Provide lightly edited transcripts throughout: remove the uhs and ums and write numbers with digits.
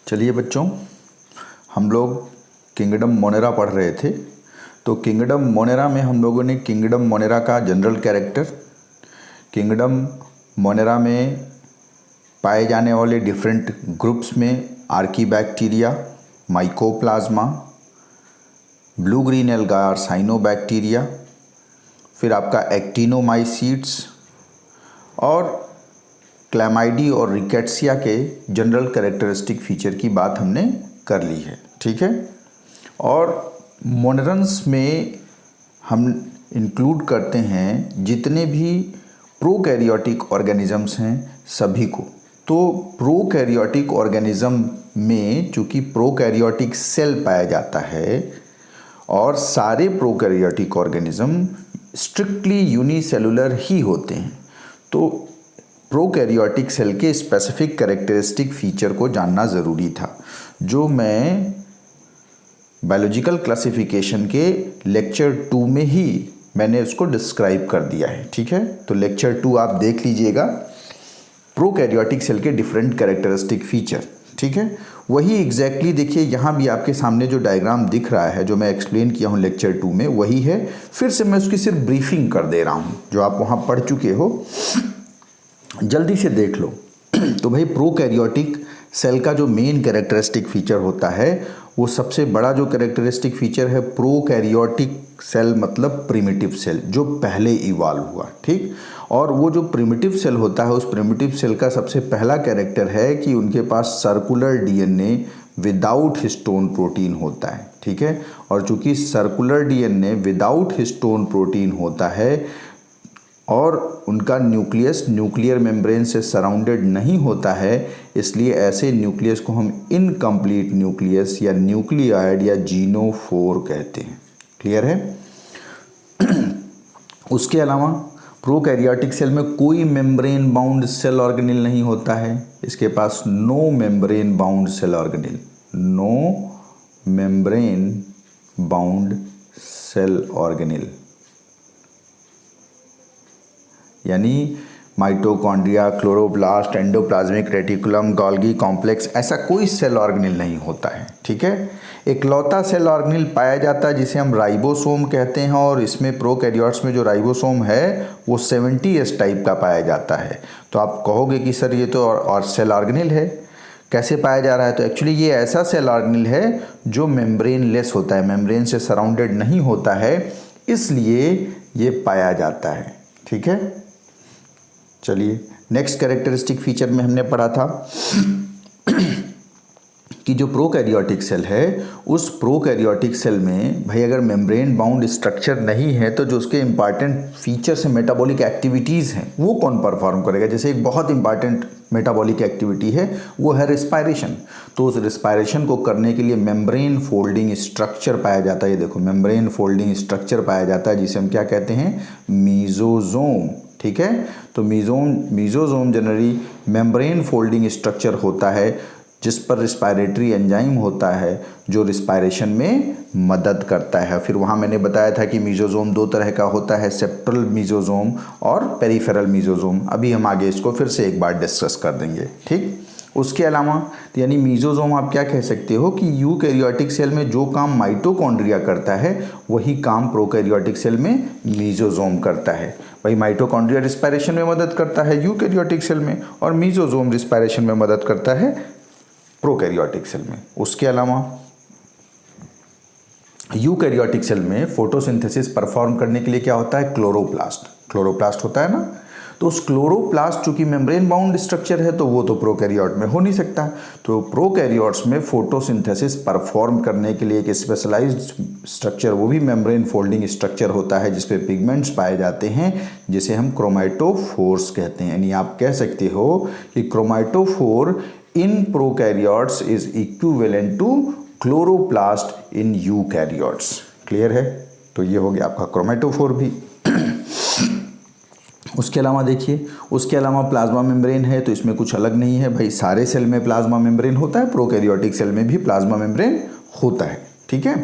चलिए बच्चों, हम लोग किंगडम मोनेरा पढ़ रहे थे। तो किंगडम मोनेरा में हम लोगों ने किंगडम मोनेरा का जनरल कैरेक्टर, किंगडम मोनेरा में पाए जाने वाले डिफरेंट ग्रुप्स में archaebacteria, mycoplasma, blue green Elgar, cyanobacteria, फिर आपका एक्टिनोमाइसीट्स और क्लैमाइडी और रिकेट्सिया के जनरल कैरेक्टरिस्टिक फीचर की बात हमने कर ली है। ठीक है। और मोनेरन्स में हम इंक्लूड करते हैं जितने भी प्रोकैरियोटिक ऑर्गेनिजम्स हैं सभी को। तो प्रोकैरियोटिक ऑर्गेनिज्म में चूँकि प्रोकैरियोटिक सेल पाया जाता है और सारे प्रोकैरियोटिक ऑर्गेनिज्म स्ट्रिक्टली यूनिसेलुलर ही होते हैं, तो प्रोकैरियोटिक सेल के स्पेसिफिक कैरेक्टरिस्टिक फीचर को जानना ज़रूरी था, जो मैं बायोलॉजिकल क्लासिफिकेशन के लेक्चर 2 में ही मैंने उसको डिस्क्राइब कर दिया है। ठीक है। तो लेक्चर 2 आप देख लीजिएगा, प्रोकैरियोटिक सेल के डिफरेंट कैरेक्टरिस्टिक फीचर। ठीक है। वही एग्जैक्टली देखिए, यहाँ भी आपके सामने जो डायग्राम दिख रहा है, जो मैं एक्सप्लेन किया हूँ लेक्चर 2 में, वही है। फिर से मैं उसकी सिर्फ ब्रीफिंग कर दे रहा हूँ, जो आप वहाँ पढ़ चुके हो, जल्दी से देख लो। तो भाई प्रोकैरियोटिक सेल का जो मेन कैरेक्टरिस्टिक फीचर होता है, वो सबसे बड़ा जो कैरेक्टरिस्टिक फीचर है प्रोकैरियोटिक सेल मतलब प्रिमिटिव सेल, जो पहले इवॉल्व हुआ। ठीक। और वो जो प्रिमिटिव सेल होता है, उस प्रिमिटिव सेल का सबसे पहला कैरेक्टर है कि उनके पास circular DNA without histone protein होता है। ठीक है। और चूंकि circular DNA without histone protein होता है और उनका न्यूक्लियस न्यूक्लियर मेम्ब्रेन से सराउंडेड नहीं होता है, इसलिए ऐसे न्यूक्लियस को हम इनकम्प्लीट न्यूक्लियस या न्यूक्लियाइड या जीनोफोर कहते हैं। क्लियर है। उसके अलावा प्रोकैरियोटिक सेल में कोई मेम्ब्रेन बाउंड सेल ऑर्गेनेल नहीं होता है। इसके पास no membrane bound cell organelle, no membrane bound cell organelle, यानी mitochondria, chloroplast, endoplasmic reticulum, Golgi complex, ऐसा कोई सेल ऑर्गेनेल नहीं होता है। ठीक है। इकलौता सेल ऑर्गेनेल पाया जाता है जिसे हम राइबोसोम कहते हैं, और इसमें प्रोकैरियोट्स में जो राइबोसोम है वो 70S टाइप का पाया जाता है। तो आप कहोगे कि सर ये तो और सेल ऑर्गेनेल है, कैसे पाया जा रहा है? तो एक्चुअली ये ऐसा सेल ऑर्गेनेल है जो मेम्ब्रेन लेस होता है, मेम्ब्रेन से सराउंडेड नहीं होता है, इसलिए ये पाया जाता है। ठीक है। चलिए, नेक्स्ट कैरेक्टरिस्टिक फीचर में हमने पढ़ा था कि जो प्रोकैरियोटिक सेल है, उस प्रोकैरियोटिक सेल में भाई अगर मेम्ब्रेन बाउंड स्ट्रक्चर नहीं है तो जो उसके इंपॉर्टेंट फीचर्स हैं, मेटाबॉलिक एक्टिविटीज़ हैं, वो कौन परफॉर्म करेगा? जैसे एक बहुत इंपॉर्टेंट मेटाबॉलिक एक्टिविटी है वो है रिस्पायरेशन। तो उस रिस्पायरेशन को करने के लिए मेम्ब्रेन फोल्डिंग स्ट्रक्चर पाया जाता है। ये देखो, मेम्ब्रेन फोल्डिंग स्ट्रक्चर पाया जाता है जिसे हम क्या कहते हैं? मीजोजोम। ठीक है। तो mesosome generally membrane folding structure होता है जिस पर रिस्पायरेटरी एंजाइम होता है जो रिस्पायरेशन में मदद करता है। फिर वहाँ मैंने बताया था कि मीजोजोम 2 तरह का होता है, सेप्टल मीजोजोम और पेरिफेरल मीजोजोम। अभी हम आगे इसको फिर से एक बार डिस्कस कर देंगे। ठीक। उसके अलावा यानी मीजोजोम आप क्या कह सकते हो कि यूकैरियोटिक सेल में जो काम माइटोकॉन्ड्रिया करता है वही काम प्रोकैरियोटिक सेल में मीजोजोम करता है। भाई माइटोकॉन्ड्रिया रिस्पायरेशन में मदद करता है यूकैरियोटिक सेल में, और मीजोजोम रिस्पायरेशन में मदद करता है प्रोकैरियोटिक सेल में। उसके अलावा यूकैरियोटिक सेल में फोटोसिंथेसिस परफॉर्म करने के लिए क्या होता है? क्लोरोप्लास्ट होता है ना। तो उस क्लोरोप्लास्ट चूंकि मेम्ब्रेन बाउंड स्ट्रक्चर है तो वो तो प्रोकैरियोट में हो नहीं सकता। तो प्रोकैरियोट्स में फोटोसिंथेसिस परफॉर्म करने के लिए एक स्पेशलाइज्ड स्ट्रक्चर, वो भी मेम्ब्रेन फोल्डिंग स्ट्रक्चर होता है जिसपे पिगमेंट्स पाए जाते हैं, जिसे हम क्रोमैटोफोर्स कहते हैं। यानी आप कह सकते हो कि chromatophore in prokaryotes is equivalent to chloroplast in eukaryotes. Clear है। तो ये हो गया आपका क्रोमैटोफोर भी। उसके अलावा देखिए, उसके अलावा प्लाज्मा मेम्ब्रेन है, तो इसमें कुछ अलग नहीं है भाई, सारे सेल में प्लाज्मा मेम्ब्रेन होता है, प्रोकैरियोटिक सेल में भी प्लाज्मा मेम्ब्रेन होता है। ठीक है।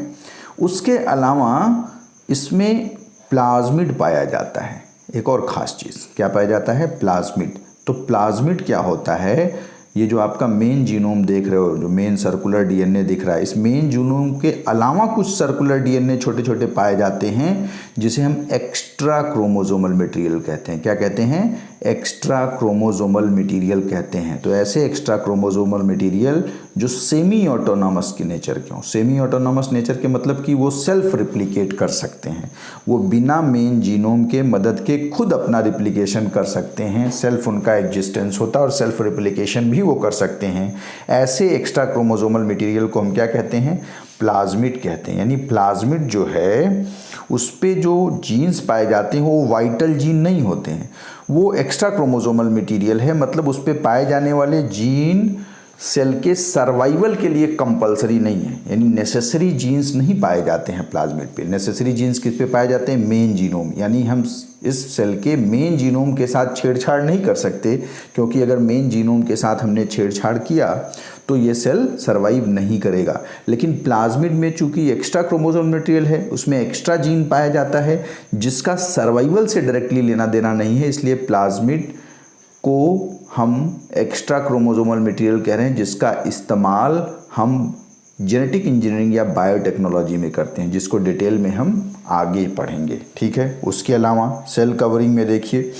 उसके अलावा इसमें प्लाज्मिड पाया जाता है। एक और ख़ास चीज़ क्या पाया जाता है? प्लाज्मिड। तो प्लाज्मिड क्या होता है ये जो आपका मेन जीनोम देख रहे हो, जो मेन सर्कुलर डीएनए दिख रहा है, इस मेन जीनोम के अलावा कुछ सर्कुलर डीएनए छोटे छोटे पाए जाते हैं जिसे हम एक्स्ट्रा क्रोमोसोमल मटेरियल कहते हैं। क्या कहते हैं? एक्स्ट्रा क्रोमोसोमल मटेरियल कहते हैं। तो ऐसे एक्स्ट्रा क्रोमोसोमल मटेरियल जो सेमी ऑटोनॉमस के नेचर के हों। सेमी ऑटोनॉमस नेचर के मतलब कि वो सेल्फ रिप्लिकेट कर सकते हैं, वो बिना मेन जीनोम के मदद के खुद अपना रिप्लिकेशन कर सकते हैं, सेल्फ उनका एग्जिस्टेंस होता है और सेल्फ रिप्लिकेशन भी वो कर सकते हैं। ऐसे एक्स्ट्रा क्रोमोसोमल मटेरियल को हम क्या कहते हैं? प्लाज्मिड कहते हैं। यानी प्लाज्मिड जो है उस पे जो जीन्स पाए जाते हैं वो वाइटल जीन नहीं होते हैं, वो एक्स्ट्रा क्रोमोसोमल मटेरियल है। मतलब उस पे पाए जाने वाले जीन सेल के सर्वाइवल के लिए कंपलसरी नहीं है, यानी नेसेसरी जीन्स नहीं पाए जाते हैं प्लाज्मिड पे। नेसेसरी जीन्स किस पे पाए जाते हैं? Main genome. यानी हम इस सेल के मेन जीनोम के साथ छेड़छाड़ नहीं कर सकते, क्योंकि अगर मेन जीनोम के साथ हमने छेड़छाड़ किया तो ये सेल सर्वाइव नहीं करेगा। लेकिन प्लाज्मिड में चूंकि एक्स्ट्रा क्रोमोसोम मटेरियल है, उसमें एक्स्ट्रा जीन पाया जाता है जिसका सर्वाइवल से डायरेक्टली लेना देना नहीं है, इसलिए प्लाज्मिड को हम एक्स्ट्रा क्रोमोसोमल मटेरियल कह रहे हैं, जिसका इस्तेमाल हम जेनेटिक इंजीनियरिंग या बायोटेक्नोलॉजी में करते हैं, जिसको डिटेल में हम आगे पढ़ेंगे। ठीक है। उसके अलावा सेल कवरिंग में देखिए,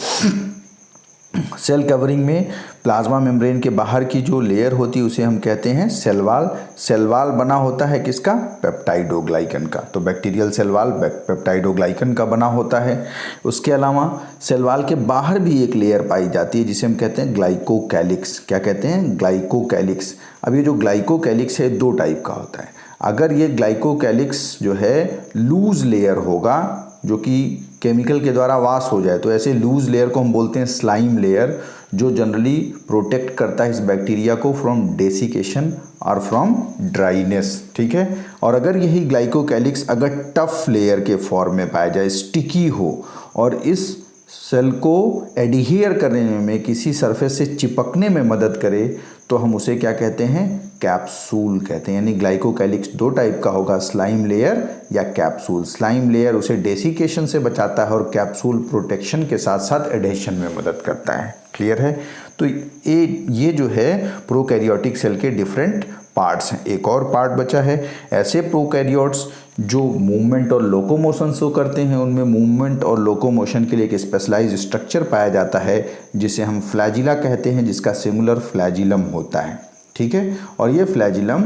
सेल कवरिंग में प्लाज्मा मेम्ब्रेन के बाहर की जो लेयर होती है उसे हम कहते हैं सेल वॉल। सेल वॉल बना होता है किसका? पेप्टाइडोग्लाइकन का। तो बैक्टीरियल सेल वॉल पेप्टाइडोग्लाइकन का बना होता है। उसके अलावा सेल वॉल के बाहर भी एक लेयर पाई जाती है जिसे हम कहते हैं ग्लाइकोकैलिक्स। क्या कहते हैं? ग्लाइकोकैलिक्स। अब ये जो ग्लाइकोकैलिक्स है दो टाइप का होता है। अगर ये ग्लाइकोकैलिक्स जो है लूज लेयर होगा, जो कि केमिकल के द्वारा वाश हो जाए, तो ऐसे लूज लेयर को हम बोलते हैं स्लाइम लेयर, जो जनरली प्रोटेक्ट करता है इस बैक्टीरिया को फ्रॉम डेसिकेशन और फ्रॉम ड्राइनेस। ठीक है। और अगर यही ग्लाइकोकैलिक्स अगर टफ लेयर के फॉर्म में पाया जाए, स्टिकी हो और इस सेल को एडिहियर करने में, किसी सरफेस से चिपकने में मदद करे, तो हम उसे क्या कहते हैं? कैप्सूल कहते हैं। यानी ग्लाइकोकैलिक्स दो टाइप का होगा, स्लाइम लेयर या कैप्सूल। स्लाइम लेयर उसे डेसिकेशन से बचाता है और प्रोटेक्शन के साथ साथ एडेशन में मदद करता है। क्लियर है? तो ये जो है प्रोकैरियोटिक सेल के डिफरेंट पार्ट्स हैं। एक और पार्ट बचा है ऐसे प्रोकैरियोट्स जो मूवमेंट और लोकोमोशन शो करते हैं। उनमें मूवमेंट और लोकोमोशन के लिए एक स्पेशलाइज्ड स्ट्रक्चर पाया जाता है जिसे हम फ्लैजिला कहते हैं, जिसका सिंगुलर फ्लैजिलम होता है। ठीक है। और ये फ्लैजिलम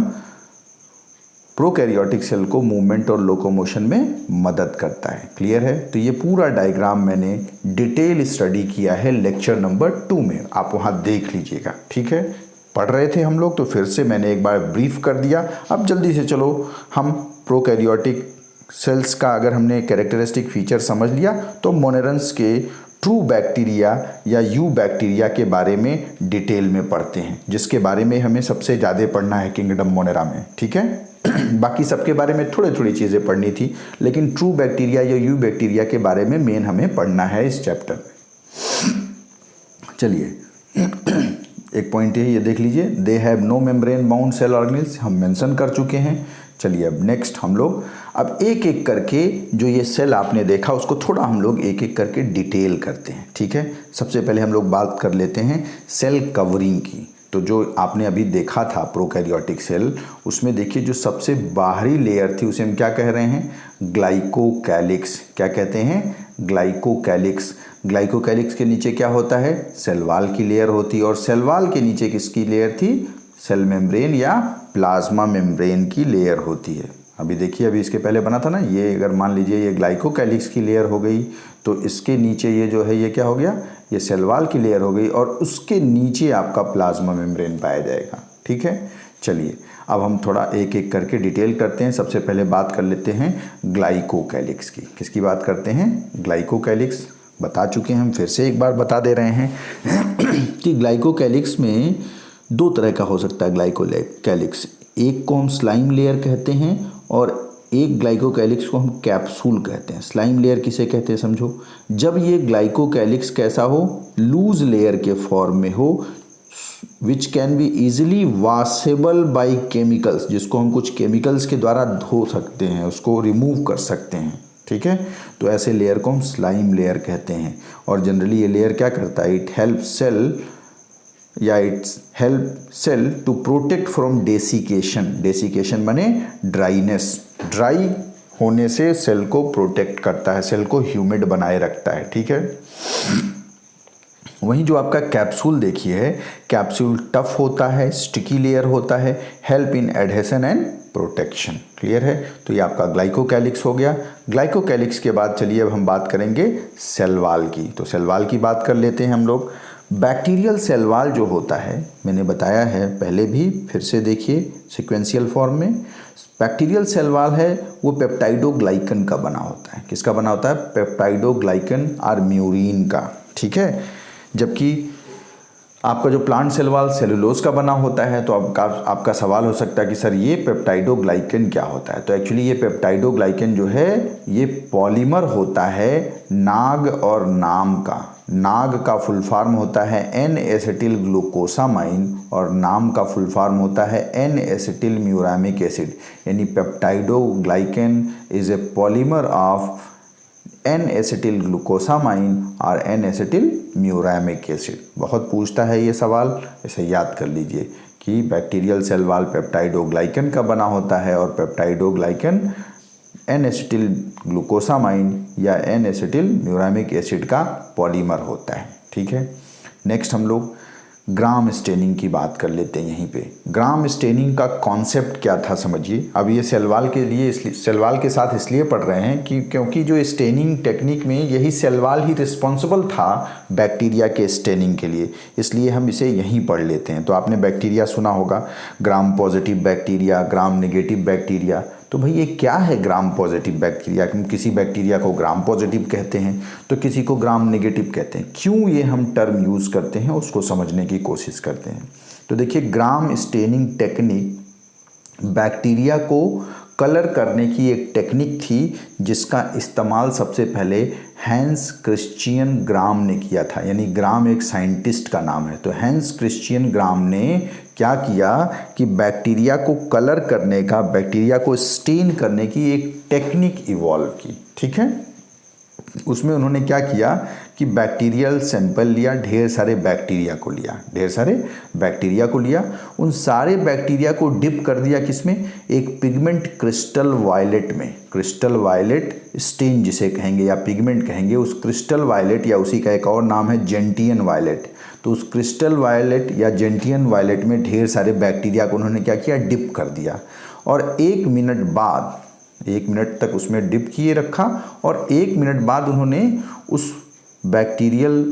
प्रोकैरियोटिक सेल को मूवमेंट और लोकोमोशन में मदद करता है। क्लियर है? तो ये पूरा डायग्राम मैंने डिटेल स्टडी किया है लेक्चर नंबर 2 में, आप वहाँ देख लीजिएगा। ठीक है। पढ़ रहे थे हम लोग तो फिर से मैंने एक बार ब्रीफ कर दिया। अब जल्दी से चलो हम प्रोकैरियोटिक सेल्स का अगर हमने कैरेक्टरिस्टिक फीचर समझ लिया तो मोनेरन्स के ट्रू बैक्टीरिया या यू बैक्टीरिया के बारे में डिटेल में पढ़ते हैं, जिसके बारे में हमें सबसे ज़्यादा पढ़ना है किंगडम मोनेरा में। ठीक है। बाकी सबके बारे में थोड़ी थोड़ी चीज़ें पढ़नी थी, लेकिन ट्रू बैक्टीरिया या यू बैक्टीरिया के बारे में मेन हमें पढ़ना है इस चैप्टर में। चलिए एक पॉइंट है, ये देख लीजिए, they have no membrane bound cell organelles, हम मेंशन कर चुके हैं। चलिए अब नेक्स्ट हम लोग अब एक एक करके जो ये सेल आपने देखा उसको थोड़ा हम लोग एक एक करके डिटेल करते हैं। ठीक है। सबसे पहले हम लोग बात कर लेते हैं सेल कवरिंग की। तो जो आपने अभी देखा था प्रोकैरियोटिक सेल, उसमें देखिए जो सबसे बाहरी लेयर थी उसे हम क्या कह रहे हैं? ग्लाइकोकैलिक्स। क्या कहते हैं? ग्लाइकोकैलिक्स। ग्लाइकोकैलिक्स के नीचे क्या होता है? सेल वॉल की लेयर होती है, और सेल वॉल के नीचे किसकी लेयर थी? सेल मेम्ब्रेन या प्लाज्मा मेम्ब्रेन की लेयर होती है। अभी देखिए, अभी इसके पहले बना था ना, ये अगर मान लीजिए ये ग्लाइकोकैलिक्स की लेयर हो गई, तो इसके नीचे ये जो है ये क्या हो गया? ये सेल वॉल की लेयर हो गई, और उसके नीचे आपका प्लाज्मा मेम्ब्रेन पाया जाएगा। ठीक है। चलिए अब हम थोड़ा एक एक करके डिटेल करते हैं। सबसे पहले बात कर लेते हैं ग्लाइकोकैलिक्स की। किसकी बात करते हैं? ग्लाइकोकैलिक्स। बता चुके हैं हम, फिर से एक बार बता दे रहे हैं कि ग्लाइकोकैलिक्स में दो तरह का हो सकता है ग्लाइकोकैलिक्स। एक को हम स्लाइम लेयर कहते हैं और एक ग्लाइकोकैलिक्स को हम कैप्सूल कहते हैं। स्लाइम लेयर किसे कहते हैं समझो? जब ये ग्लाइकोकैलिक्स कैसा हो? लूज लेयर के फॉर्म में हो, which can be easily washable by chemicals, जिसको हम कुछ केमिकल्स के द्वारा धो सकते हैं, उसको रिमूव कर सकते हैं। ठीक है। तो ऐसे लेयर को हम स्लाइम लेयर कहते हैं। और जनरली ये लेयर क्या करता है? इट हेल्प सेल या its help cell to protect from desiccation. Desiccation माने ड्राइनेस, ड्राई होने से सेल को प्रोटेक्ट करता है, सेल को ह्यूमिड बनाए रखता है। ठीक है। वहीं जो आपका कैप्सूल देखिए, कैप्सूल टफ होता है, स्टिकी लेयर होता है, help in adhesion and protection. Clear है। तो ये आपका ग्लाइकोकैलिक्स हो गया। ग्लाइकोकैलिक्स के बाद चलिए अब हम बात करेंगे सेल वॉल की। तो सेल वॉल की बात कर लेते हैं हम लोग। बैक्टीरियल सेल वॉल जो होता है, मैंने बताया है पहले भी, फिर से देखिए सिक्वेंशियल फॉर्म में। बैक्टीरियल सेल वॉल है वो पेप्टाइडोग्लाइकन का बना होता है। किसका बना होता है? पेप्टाइडोग्लाइकन और म्यूरिन का। ठीक है। जबकि आपका जो प्लांट सेल वॉल सेलुलोज का बना होता है। तो आपका सवाल हो सकता है कि सर ये पेप्टाइडोग्लाइकन क्या होता है? तो एक्चुअली ये पेप्टाइडोग्लाइकन जो है ये पॉलीमर होता है नाग और नाम का। नाग का फुल फॉर्म होता है एन एसिटिल ग्लूकोसामाइन और नाम का फुल फॉर्म होता है एन एसिटिल म्यूरामिक एसिड। यानी peptidoglycan is a polymer of N acetyl glucosamine और एन एसिटिल म्यूरामिक एसिड। बहुत पूछता है ये सवाल, इसे याद कर लीजिए कि बैक्टीरियल सेल वॉल पेप्टाइडोग्लाइकन का बना होता है और पेप्टाइडोग्लाइकन एन एसिटिल ग्लूकोसामाइन या एन एसिटिल म्यूरामिक एसिड का पॉलीमर होता है। ठीक है। नेक्स्ट हम लोग ग्राम स्टेनिंग की बात कर लेते हैं। यहीं पे ग्राम स्टेनिंग का कॉन्सेप्ट क्या था समझिए। अब ये सेल वॉल के लिए सेल वॉल के साथ इसलिए पढ़ रहे हैं कि क्योंकि जो स्टेनिंग टेक्निक में यही सेल वॉल ही रिस्पॉन्सिबल था बैक्टीरिया के स्टेनिंग के लिए, इसलिए हम इसे यहीं पढ़ लेते हैं। तो आपने बैक्टीरिया सुना होगा, ग्राम पॉजिटिव बैक्टीरिया, ग्राम नेगेटिव बैक्टीरिया। तो भाई ये क्या है ग्राम पॉजिटिव बैक्टीरिया? किसी बैक्टीरिया को ग्राम पॉजिटिव कहते हैं तो किसी को ग्राम नेगेटिव कहते हैं। क्यों ये हम टर्म यूज़ करते हैं उसको समझने की कोशिश करते हैं। तो देखिए, ग्राम स्टेनिंग टेक्निक बैक्टीरिया को कलर करने की एक टेक्निक थी जिसका इस्तेमाल सबसे पहले हैंस क्रिश्चियन ग्राम ने किया था। यानी ग्राम एक साइंटिस्ट का नाम है। तो हैंस क्रिश्चियन ग्राम ने क्या किया कि बैक्टीरिया को कलर करने का, बैक्टीरिया को स्टेन करने की एक टेक्निक इवॉल्व की। ठीक है। उसमें उन्होंने क्या किया कि बैक्टीरियल सैंपल लिया, ढेर सारे बैक्टीरिया को लिया, उन सारे बैक्टीरिया को डिप कर दिया किसमें? एक पिगमेंट क्रिस्टल वायलेट में। क्रिस्टल वायलेट स्टेन जिसे कहेंगे या पिगमेंट कहेंगे, उस क्रिस्टल वायलेट या उसी का एक और नाम है जेंटियन वायलेट। तो उस क्रिस्टल वायलेट या जेंटियन वायलेट में ढेर सारे बैक्टीरिया को उन्होंने क्या किया? डिप कर दिया। और 1 मिनट बाद, 1 मिनट तक उसमें डिप किए रखा और 1 मिनट बाद उन्होंने उस बैक्टीरियल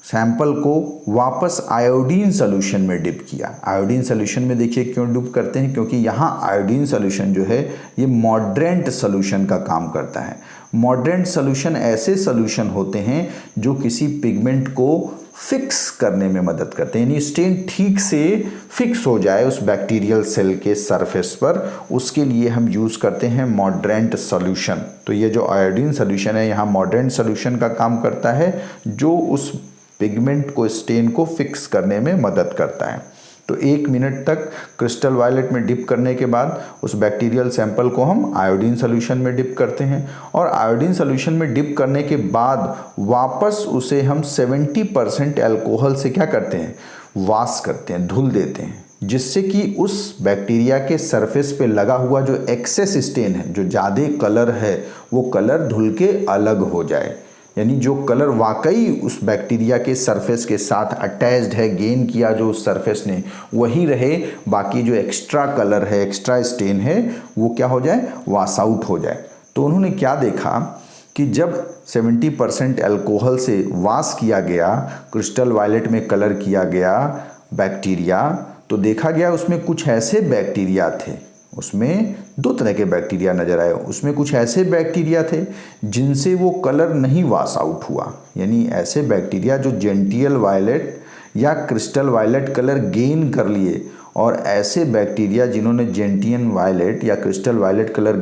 सैंपल को वापस आयोडीन सोल्यूशन में डिप किया। आयोडीन सोल्यूशन में देखिए क्यों डिप करते हैं? क्योंकि यहाँ आयोडीन सोल्यूशन जो है ये मॉडरेंट सोल्यूशन का काम करता है। मॉडरेंट सोल्यूशन ऐसे सोल्यूशन होते हैं जो किसी पिगमेंट को फिक्स करने में मदद करते हैं। यानी स्टेन ठीक से फिक्स हो जाए उस बैक्टीरियल सेल के सरफेस पर, उसके लिए हम यूज़ करते हैं मॉडरेंट सोल्यूशन। तो ये जो आयोडीन सोल्यूशन है यहाँ मॉडरेंट सोल्यूशन का काम करता है जो उस पिगमेंट को, स्टेन को फिक्स करने में मदद करता है। तो 1 मिनट तक क्रिस्टल वायलेट में डिप करने के बाद उस बैक्टीरियल सैंपल को हम आयोडीन सोल्यूशन में डिप करते हैं और आयोडीन सोल्यूशन में डिप करने के बाद वापस उसे हम 70% अल्कोहल से क्या करते हैं? वॉश करते हैं, धुल देते हैं, जिससे कि उस बैक्टीरिया के सरफेस पे लगा हुआ जो एक्सेस स्टेन है, जो ज़्यादा कलर है, वो कलर धुल के अलग हो जाए। यानी जो कलर वाकई उस बैक्टीरिया के सरफेस के साथ अटैच्ड है, गेन किया जो उस सरफेस ने, वही रहे। बाकी जो एक्स्ट्रा कलर है, एक्स्ट्रा स्टेन है, वो क्या हो जाए? वॉश आउट हो जाए। तो उन्होंने क्या देखा कि जब 70% अल्कोहल से वॉश किया गया, क्रिस्टल वायलेट में कलर किया गया बैक्टीरिया, तो देखा गया उसमें कुछ ऐसे बैक्टीरिया थे, उसमें 2 तरह के बैक्टीरिया नजर आए। उसमें कुछ ऐसे बैक्टीरिया थे जिनसे वो कलर नहीं वॉश आउट हुआ। यानी ऐसे बैक्टीरिया जो जेंटियल वायलेट या क्रिस्टल वायलेट कलर गेन कर लिए, और ऐसे बैक्टीरिया जिन्होंने जेंटियन वायलेट या क्रिस्टल वायलेट कलर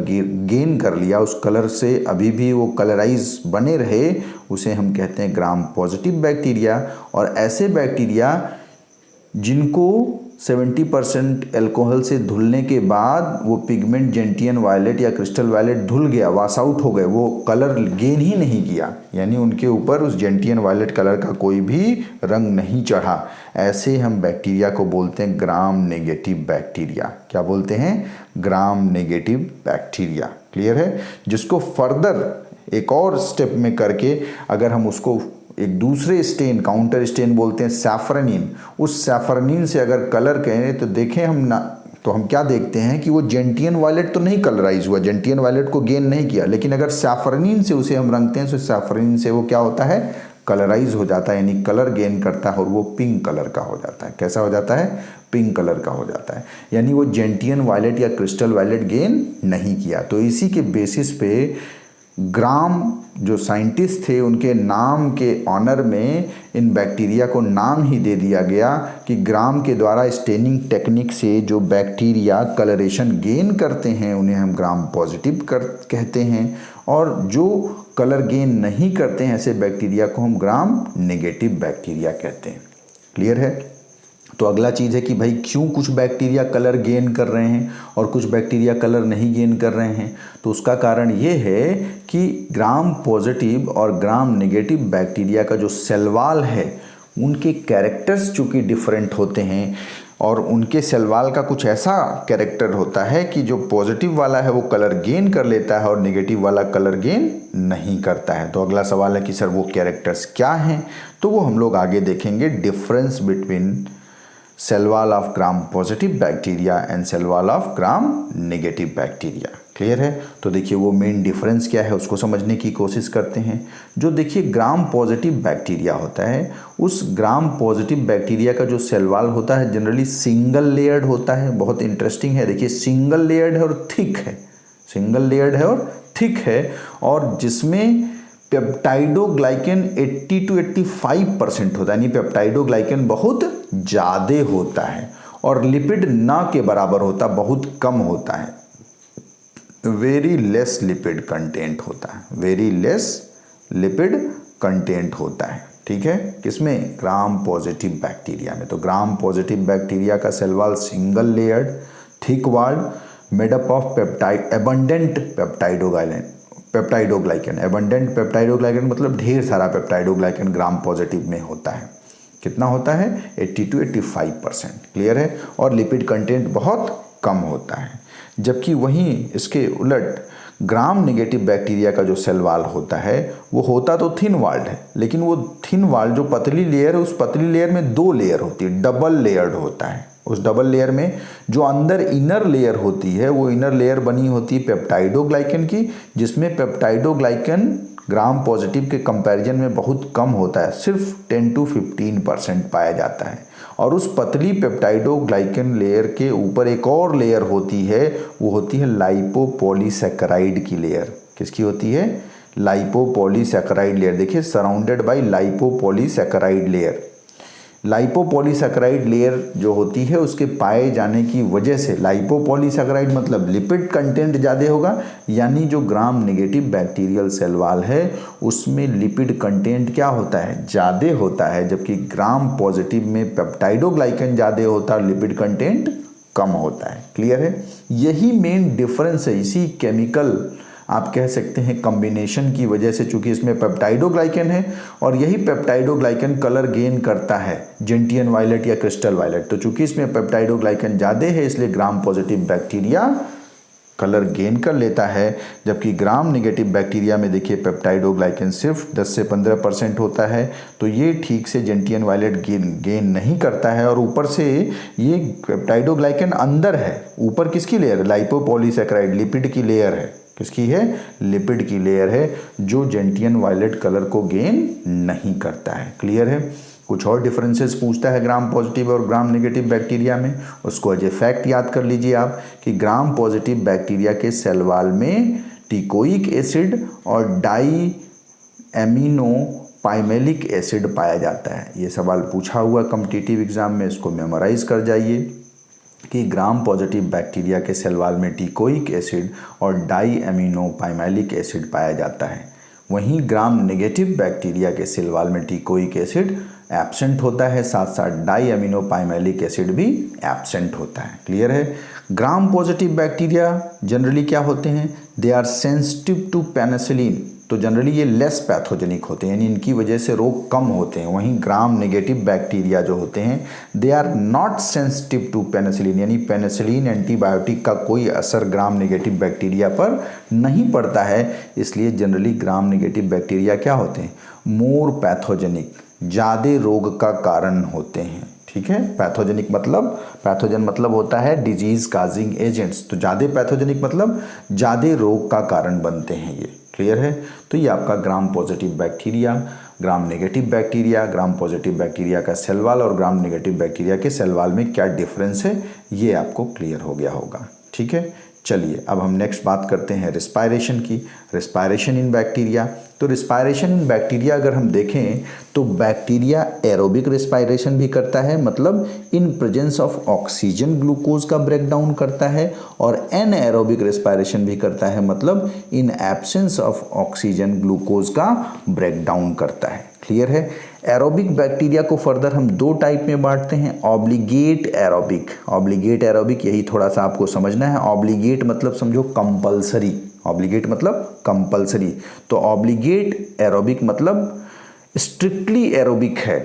गेन कर लिया, उस कलर से अभी भी वो कलराइज बने रहे, उसे हम कहते हैं ग्राम पॉजिटिव बैक्टीरिया। और ऐसे बैक्टीरिया जिनको 70% अल्कोहल से धुलने के बाद वो पिगमेंट जेंटियन वायलेट या क्रिस्टल वायलेट धुल गया, वॉश आउट हो गए, वो कलर गेन ही नहीं किया, यानी उनके ऊपर उस जेंटियन वायलेट कलर का कोई भी रंग नहीं चढ़ा। ऐसे हम बैक्टीरिया को बोलते हैं ग्राम नेगेटिव बैक्टीरिया। क्या बोलते हैं? ग्राम नेगेटिव बैक्टीरिया। क्लियर है? जिसको फर्दर एक और स्टेप में करके अगर हम उसको एक दूसरे स्टेन, काउंटर स्टेन बोलते हैं सैफरनिन, उस सैफरनिन से अगर कलर करें तो देखें हम ना, तो हम क्या देखते हैं कि वो जेंटियन वायलेट तो नहीं कलराइज हुआ, जेंटियन वायलेट को गेन नहीं किया, लेकिन अगर सैफरनिन से उसे हम रंगते हैं तो सैफरनिन से वो क्या होता है? कलराइज हो जाता है, यानी कलर गेन करता है और वो पिंक कलर का हो जाता है। कैसा हो जाता है? पिंक कलर का हो जाता है, यानी वो जेंटियन वायलेट या क्रिस्टल वायलेट गेन नहीं किया। तो इसी के बेसिस पे ग्राम जो साइंटिस्ट थे उनके नाम के ऑनर में इन बैक्टीरिया को नाम ही दे दिया गया कि ग्राम के द्वारा स्टेनिंग टेक्निक से जो बैक्टीरिया कलरेशन गेन करते हैं उन्हें हम ग्राम पॉजिटिव कहते हैं, और जो कलर गेन नहीं करते हैं ऐसे बैक्टीरिया को हम ग्राम नेगेटिव बैक्टीरिया कहते हैं। क्लियर है? तो अगला चीज़ है कि भाई क्यों कुछ बैक्टीरिया कलर गेन कर रहे हैं और कुछ बैक्टीरिया कलर नहीं गेन कर रहे हैं? तो उसका कारण ये है कि ग्राम पॉजिटिव और ग्राम नेगेटिव बैक्टीरिया का जो सेल वॉल है उनके कैरेक्टर्स चूँकि डिफरेंट होते हैं, और उनके सेल वॉल का कुछ ऐसा कैरेक्टर होता है कि जो पॉजिटिव वाला है वो कलर गेन कर लेता है और नेगेटिव वाला कलर गेन नहीं करता है। तो अगला सवाल है कि सर वो कैरेक्टर्स क्या हैं? तो वो हम लोग आगे देखेंगे, difference between cell wall of gram positive bacteria and cell wall of gram negative bacteria. Clear है? तो देखिए वो मेन डिफरेंस क्या है उसको समझने की कोशिश करते हैं। जो देखिए ग्राम पॉजिटिव बैक्टीरिया होता है, उस ग्राम पॉजिटिव बैक्टीरिया का जो सेल वॉल होता है जनरली सिंगल लेयर्ड होता है। बहुत इंटरेस्टिंग है, देखिए सिंगल लेयर्ड है और थिक है, सिंगल लेयर्ड है और थिक है, और जिसमें पेप्टाइडोग्लाइकन 80 to 85% होता है, यानी पेप्टाइडोग्लाइकन बहुत ज़्यादा होता है, और लिपिड ना के बराबर होता, बहुत कम होता है, वेरी लेस लिपिड कंटेंट होता है, वेरी लेस लिपिड कंटेंट होता है। ठीक है? किसमें? ग्राम पॉजिटिव बैक्टीरिया में। तो ग्राम पॉजिटिव बैक्टीरिया का cell wall single layered, thick walled, made up of abundant peptidoglycan. Abundant peptidoglycan मतलब ढेर सारा पेप्टाइडोग्लाइकन ग्राम पॉजिटिव में होता है। कितना होता है? 80 to 85%। क्लियर है? और लिपिड कंटेंट बहुत कम होता है। जबकि वहीं इसके उलट ग्राम नेगेटिव बैक्टीरिया का जो सेल वॉल होता है वो होता तो थिन वॉल्ड है, लेकिन वो थिन वॉल जो पतली लेयर है उस पतली लेयर में 2 लेयर होती है, डबल लेयर्ड होता है। उस डबल लेयर में जो अंदर इनर लेयर होती है वो इनर लेयर बनी होती है पेप्टाइडोग्लाइकन की, जिसमें पेप्टाइडोग्लाइकन ग्राम पॉजिटिव के कंपैरिजन में बहुत कम होता है, सिर्फ 10 to 15% पाया जाता है। और उस पतली पेप्टाइडोग्लाइकन लेयर के ऊपर एक और लेयर होती है, वो होती है लाइपोपॉलीसैकेराइड की लेयर। किसकी होती है? लाइपोपॉलीसैकेराइड लेयर। देखिए सराउंडेड बाय लाइपोपॉलीसैकेराइड लेयर। लाइपोपॉलीसैकेराइड लेयर जो होती है उसके पाए जाने की वजह से, लाइपोपॉलीसैकेराइड मतलब लिपिड कंटेंट ज़्यादा होगा, यानी जो gram negative bacterial cell wall है उसमें लिपिड कंटेंट क्या होता है? ज़्यादा होता है, जबकि ग्राम पॉजिटिव में पेप्टाइडोग्लाइकन ज़्यादा होता है, लिपिड कंटेंट कम होता है। क्लियर है? यही मेन डिफरेंस है। इसी केमिकल आप कह सकते हैं कॉम्बिनेशन की वजह से, चूंकि इसमें पेप्टाइडोग्लाइकन है और यही पेप्टाइडोग्लाइकन कलर गेन करता है जेंटियन वायलेट या क्रिस्टल वायलेट, तो चूंकि इसमें पेप्टाइडोग्लाइकन ज़्यादा है इसलिए ग्राम पॉजिटिव बैक्टीरिया कलर गेन कर लेता है, जबकि ग्राम नेगेटिव बैक्टीरिया में देखिए पेप्टाइडोग्लाइकन सिर्फ 10 से 15% होता है, तो ये ठीक से जेंटियन वायलेट गेन नहीं करता है। और ऊपर से ये पेप्टाइडोग्लाइकन अंदर है, ऊपर किसकी लेयर? लाइपोपॉलीसैकेराइड, लिपिड की लेयर है। किसकी है? लिपिड की लेयर है, जो जेंटियन वायलेट कलर को गेन नहीं करता है। क्लियर है? कुछ और डिफरेंसेस पूछता है ग्राम पॉजिटिव और ग्राम नेगेटिव बैक्टीरिया में, उसको एज ए फैक्ट याद कर लीजिए आप कि ग्राम पॉजिटिव बैक्टीरिया के सेल वॉल में टिकोइक एसिड और डाई एमिनो पाइमेलिक एसिड पाया जाता है। ये सवाल पूछा हुआ कॉम्पिटिटिव एग्जाम में, इसको मेमोराइज कर जाइए कि ग्राम पॉजिटिव बैक्टीरिया के सेल वॉल में टिकोइक एसिड और डाई एमिनो पाइमेलिक एसिड पाया जाता है। वहीं ग्राम नेगेटिव बैक्टीरिया के सेल वॉल में टिकोइक एसिड एब्सेंट होता है, साथ साथ डाई अमीनो पाइमेलिक एसिड भी एब्सेंट होता है। क्लियर है। ग्राम पॉजिटिव बैक्टीरिया जनरली क्या होते हैं, they are sensitive to penicillin, तो जनरली ये लेस पैथोजेनिक होते हैं, यानी इनकी वजह से रोग कम होते हैं। वहीं ग्राम नेगेटिव बैक्टीरिया जो होते हैं they are not sensitive to penicillin, यानी पेनिसिलिन एंटीबायोटिक का कोई असर ग्राम नेगेटिव बैक्टीरिया पर नहीं पड़ता है। इसलिए जनरली ग्राम नेगेटिव बैक्टीरिया क्या होते हैं, मोर पैथोजेनिक, ज़्यादा रोग का कारण होते हैं। ठीक है। पैथोजेनिक मतलब, पैथोजन मतलब होता है डिजीज काजिंग एजेंट्स, तो ज़्यादा पैथोजेनिक मतलब ज़्यादा रोग का कारण बनते हैं ये। क्लियर है। तो ये आपका ग्राम पॉजिटिव बैक्टीरिया, ग्राम नेगेटिव बैक्टीरिया, ग्राम पॉजिटिव बैक्टीरिया का सेल वॉल और ग्राम नेगेटिव बैक्टीरिया के सेल वॉल में क्या डिफरेंस है ये आपको क्लियर हो गया होगा। ठीक है। चलिए अब हम नेक्स्ट बात करते हैं रिस्पायरेशन की। रिस्पायरेशन इन बैक्टीरिया, तो रिस्पायरेशन इन बैक्टीरिया अगर हम देखें तो बैक्टीरिया एरोबिक रिस्पायरेशन भी करता है, मतलब in presence of oxygen glucose का ब्रेक डाउन करता है, और एनएरोबिक रिस्पायरेशन भी करता है, मतलब in absence of oxygen glucose का ब्रेक डाउन करता है। क्लियर है। एरोबिक बैक्टीरिया को फर्दर हम दो टाइप में बांटते हैं, ऑब्लिगेट एरोबिक। ऑब्लिगेट एरोबिक यही थोड़ा सा आपको समझना है। ऑब्लिगेट मतलब समझो कंपल्सरी, ऑब्लिगेट मतलब कंपल्सरी, तो ऑब्लिगेट एरोबिक मतलब स्ट्रिक्टली एरोबिक है।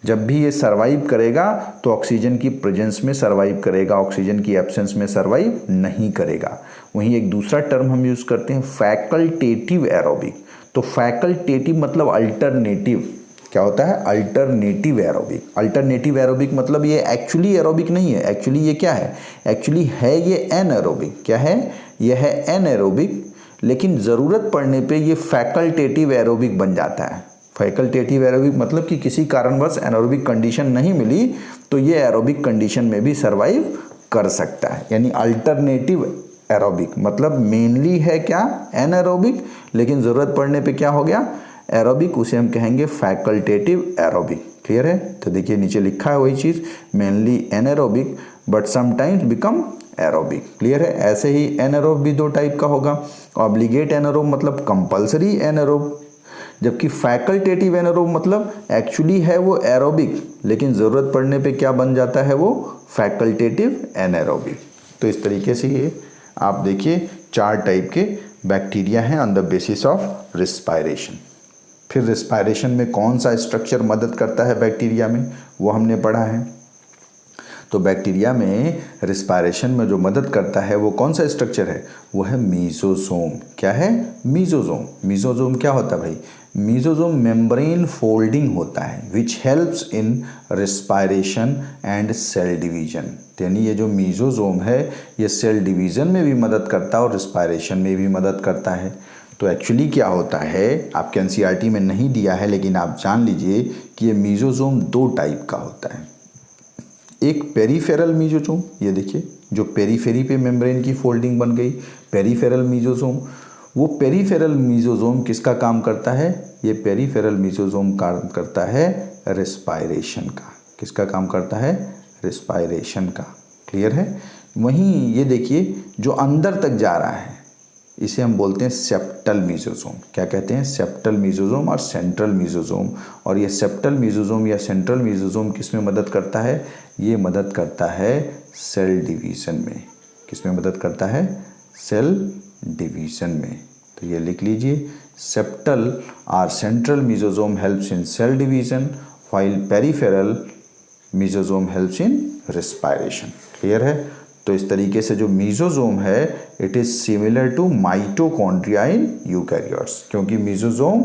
जब भी ये सर्वाइव करेगा तो ऑक्सीजन की प्रेजेंस में सर्वाइव करेगा, ऑक्सीजन की एब्सेंस में सर्वाइव नहीं करेगा। वहीं एक दूसरा टर्म हम यूज़ करते हैं फैकल्टेटिव एरोबिक, तो फैकल्टेटिव मतलब अल्टरनेटिव, क्या होता है, अल्टरनेटिव एरोबिक। अल्टरनेटिव एरोबिक मतलब ये एक्चुअली एरोबिक नहीं है, एक्चुअली ये क्या है, एक्चुअली है ये एनएरोबिक। क्या है, यह है एनएरोबिक, लेकिन ज़रूरत पड़ने पे ये फैकल्टेटिव एरोबिक बन जाता है। फैकल्टेटिव एरोबिक मतलब कि किसी कारणवश एनएरोबिक कंडीशन नहीं मिली तो ये एरोबिक कंडीशन में भी सर्वाइव कर सकता है। यानी अल्टरनेटिव एरोबिक मतलब मेनली है क्या, एनएरोबिक, लेकिन ज़रूरत पड़ने पे क्या हो गया, एरोबिक, उसे हम कहेंगे फैकल्टेटिव एरोबिक। क्लियर है। तो देखिए नीचे लिखा है वही चीज़, mainly anaerobic but sometimes become aerobic. Clear है। ऐसे ही एनएरोब भी दो टाइप का होगा, ऑब्लिगेट एनएरोब मतलब कंपल्सरी एनएरोब, जबकि फैकल्टेटिव एनएरोब मतलब एक्चुअली है वो एरोबिक, लेकिन ज़रूरत पड़ने पे क्या बन जाता है, वो फैकल्टेटिव एनएरोबिक। तो इस तरीके से ये आप देखिए चार टाइप के बैक्टीरिया हैं on the basis of respiration. फिर रिस्पायरेशन में कौन सा स्ट्रक्चर मदद करता है बैक्टीरिया में, वो हमने पढ़ा है। तो बैक्टीरिया में रिस्पायरेशन में जो मदद करता है वो कौन सा स्ट्रक्चर है, वो है मीजोजोम। क्या है, मीजोजोम। मीजोजोम क्या होता है भाई, मीजोजोम मेम्ब्रेन फोल्डिंग होता है which helps in respiration and cell division. यानी ये जो मीजोजोम है ये सेल डिवीजन में भी मदद करता है और रिस्पायरेशन में भी मदद करता है। तो एक्चुअली क्या होता है, आपके एनसीईआरटी में नहीं दिया है लेकिन आप जान लीजिए कि ये मीजोजोम दो टाइप का होता है। एक पेरीफेरल मीजोजोम, ये देखिए जो पेरीफेरी पे मेम्ब्रेन की फोल्डिंग बन गई, पेरीफेरल मीजोजोम। वो पेरीफेरल मीजोजोम किसका काम करता है, ये पेरीफेरल मीजोजोम काम करता है रिस्पायरेशन का। किसका काम करता है, रिस्पायरेशन का। क्लियर है। वहीं ये देखिए जो अंदर तक जा रहा है इसे हम बोलते हैं सेप्टल मीजोजोम। क्या कहते हैं, सेप्टल मीजोजोम और सेंट्रल मीजोजोम। और ये सेप्टल मीजोजोम या सेंट्रल मीजोजोम किस में मदद करता है, ये मदद करता है सेल डिवीज़न में। किस में मदद करता है, सेल डिवीज़न में। तो ये लिख लीजिए, सेप्टल और central mesosome helps in cell division while peripheral mesosome helps in respiration. Clear है। तो इस तरीके से जो मीजोजोम है it is similar to mitochondria in eukaryotes, क्योंकि मीजोजोम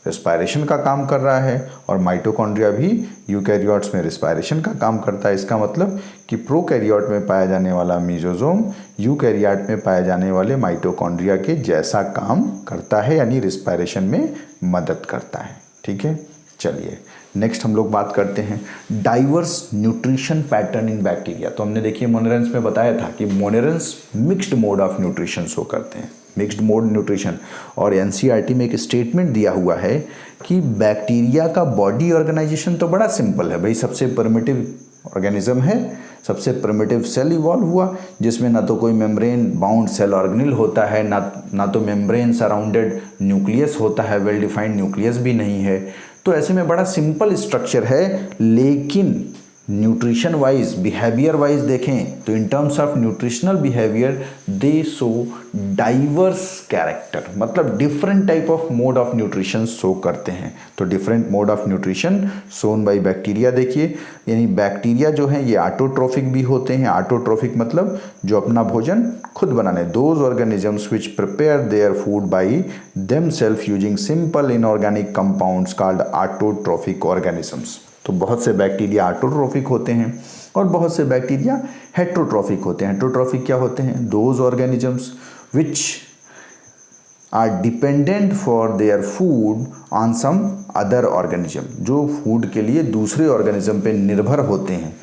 रिस्पायरेशन का काम कर रहा है और माइटोकॉन्ड्रिया भी यूकैरियोट्स में रिस्पायरेशन का काम करता है। इसका मतलब कि प्रोकैरियोट में पाया जाने वाला मीजोजोम यूकैरियोट में पाए जाने वाले माइटोकॉन्ड्रिया के जैसा काम करता है, यानी रिस्पायरेशन में मदद करता है। ठीक है। चलिए नेक्स्ट हम लोग बात करते हैं diverse nutrition pattern in bacteria. तो हमने देखिए मोनेरेंस में बताया था कि monerans mixed mode of nutrition show करते हैं, मिक्स्ड मोड न्यूट्रिशन। और एनसीईआरटी में एक स्टेटमेंट दिया हुआ है कि बैक्टीरिया का बॉडी ऑर्गेनाइजेशन तो बड़ा सिंपल है भाई, सबसे प्रिमिटिव ऑर्गेनिज्म है, सबसे प्रिमिटिव सेल इवॉल्व हुआ जिसमें ना तो कोई मेम्ब्रेन बाउंड सेल ऑर्गेनेल होता है, ना तो मेम्ब्रेन सराउंडेड न्यूक्लियस होता है, वेल डिफाइंड न्यूक्लियस भी नहीं है। तो ऐसे में बड़ा सिंपल स्ट्रक्चर है, लेकिन न्यूट्रिशन वाइज बिहेवियर वाइज देखें तो in terms of nutritional behaviour they show diverse character, मतलब different type of mode of nutrition show करते हैं। तो different mode of nutrition shown by bacteria देखिए, यानी बैक्टीरिया जो हैं ये ऑटोट्रोफिक भी होते हैं। ऑटोट्रोफिक मतलब जो अपना भोजन खुद बनाने, those organisms which prepare their food by themselves using simple inorganic compounds called autotrophic organisms. तो बहुत से बैक्टीरिया ऑटोट्रोफिक होते हैं और बहुत से बैक्टीरिया हेट्रोट्रोफिक होते हैं। हेट्रोट्रोफिक क्या होते हैं? Those organisms which are dependent for their food on some other organism, जो फूड के लिए दूसरे ऑर्गेनिज्म पे निर्भर होते हैं।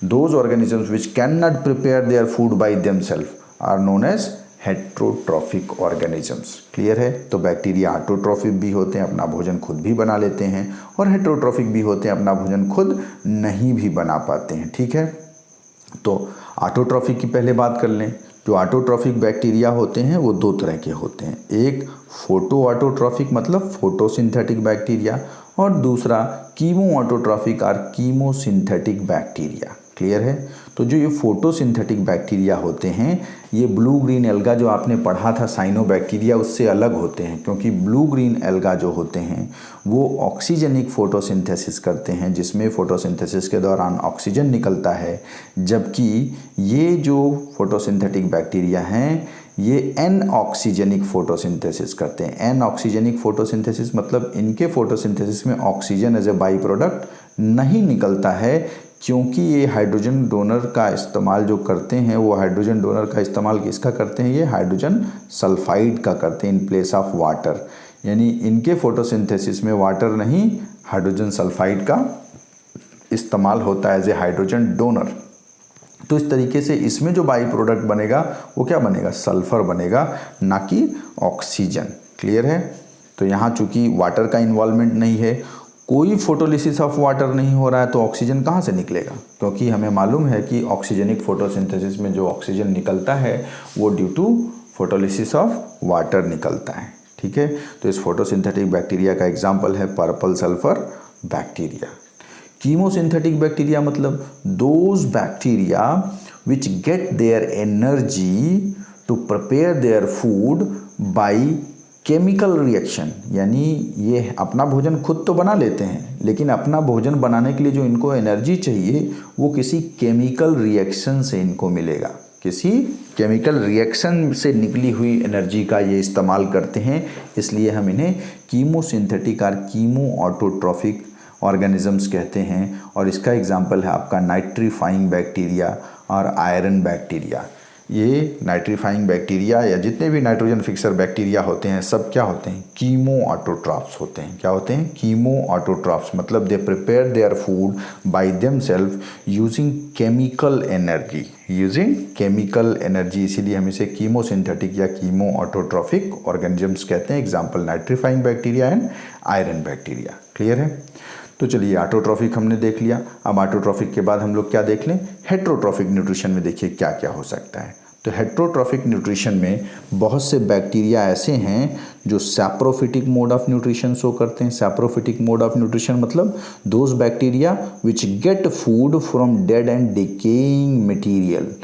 Those organisms which can not prepare their food by themselves are known as heterotrophic organisms. Clear है? तो बैक्टीरिया ऑटोट्रोफिक भी होते हैं, अपना भोजन खुद भी बना लेते हैं, और हेट्रोट्रोफिक भी होते हैं, अपना भोजन खुद नहीं भी बना पाते हैं। ठीक है, तो ऑटोट्रोफिक की पहले बात कर लें। जो ऑटोट्रोफिक बैक्टीरिया होते हैं वो दो तरह के होते हैं, एक फोटो ऑटोट्रोफिक मतलब फोटोसिंथेटिक बैक्टीरिया, और दूसरा कीमो ऑटोट्रोफिक और कीमोसिंथेटिक बैक्टीरिया। क्लियर है? तो जो ये फोटोसिंथेटिक बैक्टीरिया होते हैं ये ब्लू ग्रीन एल्गा जो आपने पढ़ा था साइनोबैक्टीरिया उससे अलग होते हैं, क्योंकि ब्लू ग्रीन एल्गा जो होते हैं वो ऑक्सीजनिक फोटोसिंथेसिस करते हैं, जिसमें फोटोसिंथेसिस के दौरान ऑक्सीजन निकलता है, जबकि ये जो फोटोसिंथेटिक बैक्टीरिया हैं ये एन ऑक्सीजनिक फोटोसिंथेसिस करते हैं। एन ऑक्सीजनिक फोटोसिंथेसिस मतलब इनके फोटोसिंथेसिस में oxygen as a by product नहीं निकलता है, क्योंकि ये हाइड्रोजन डोनर का इस्तेमाल जो करते हैं वो हाइड्रोजन डोनर का इस्तेमाल किसका करते हैं? ये हाइड्रोजन सल्फाइड का करते हैं इन प्लेस ऑफ वाटर, यानी इनके फोटोसिंथेसिस में वाटर नहीं हाइड्रोजन सल्फाइड का इस्तेमाल होता है एज ए हाइड्रोजन डोनर। तो इस तरीके से इसमें जो बाई प्रोडक्ट बनेगा वो क्या बनेगा? सल्फर बनेगा, ना कि ऑक्सीजन। क्लियर है? तो यहाँ चूंकि वाटर का इन्वॉल्वमेंट नहीं है, कोई फोटोलिसिस ऑफ वाटर नहीं हो रहा है, तो ऑक्सीजन कहाँ से निकलेगा? क्योंकि हमें मालूम है कि ऑक्सीजनिक फोटोसिंथेसिस में जो ऑक्सीजन निकलता है वो due to photolysis of water निकलता है। ठीक है, तो इस फोटोसिंथेटिक बैक्टीरिया का एग्जाम्पल है purple sulphur bacteria. Chemosynthetic bacteria मतलब those bacteria which get their energy to prepare their food by chemical reaction, यानी ये अपना भोजन खुद तो बना लेते हैं, लेकिन अपना भोजन बनाने के लिए जो इनको एनर्जी चाहिए वो किसी केमिकल रिएक्शन से इनको मिलेगा, किसी केमिकल रिएक्शन से निकली हुई एनर्जी का ये इस्तेमाल करते हैं, इसलिए हम इन्हें कीमोसिंथेटिक और कीमो ऑटोट्रोफिक ऑर्गेनिजम्स कहते हैं। और इसका एग्जाम्पल है आपका नाइट्रीफाइंग बैक्टीरिया और आयरन बैक्टीरिया। ये नाइट्रीफाइंग बैक्टीरिया या जितने भी नाइट्रोजन फिक्सर बैक्टीरिया होते हैं सब क्या होते हैं? कीमो ऑटोट्रॉफ्स होते हैं। क्या होते हैं? कीमो ऑटोट्रॉफ्स मतलब they prepare their food by themselves using chemical energy, using chemical energy, इसीलिए हम इसे कीमोसिंथेटिक या कीमो ऑटोट्रॉफिक ऑर्गेनिजम्स कहते हैं। Example nitrifying bacteria and iron bacteria. Clear है? तो चलिए ऑटोट्रॉफिक हमने देख लिया। अब ऑटोट्रॉफिक के बाद हम लोग क्या देख लें? हेट्रोट्रॉफिक न्यूट्रिशन में देखिए क्या क्या हो सकता है। तो हेट्रोट्रॉफिक न्यूट्रिशन में बहुत से बैक्टीरिया ऐसे हैं जो saprophytic mode of nutrition show करते हैं। सैप्रोफिटिक मोड ऑफ न्यूट्रिशन मतलब those bacteria which get food from dead and decaying material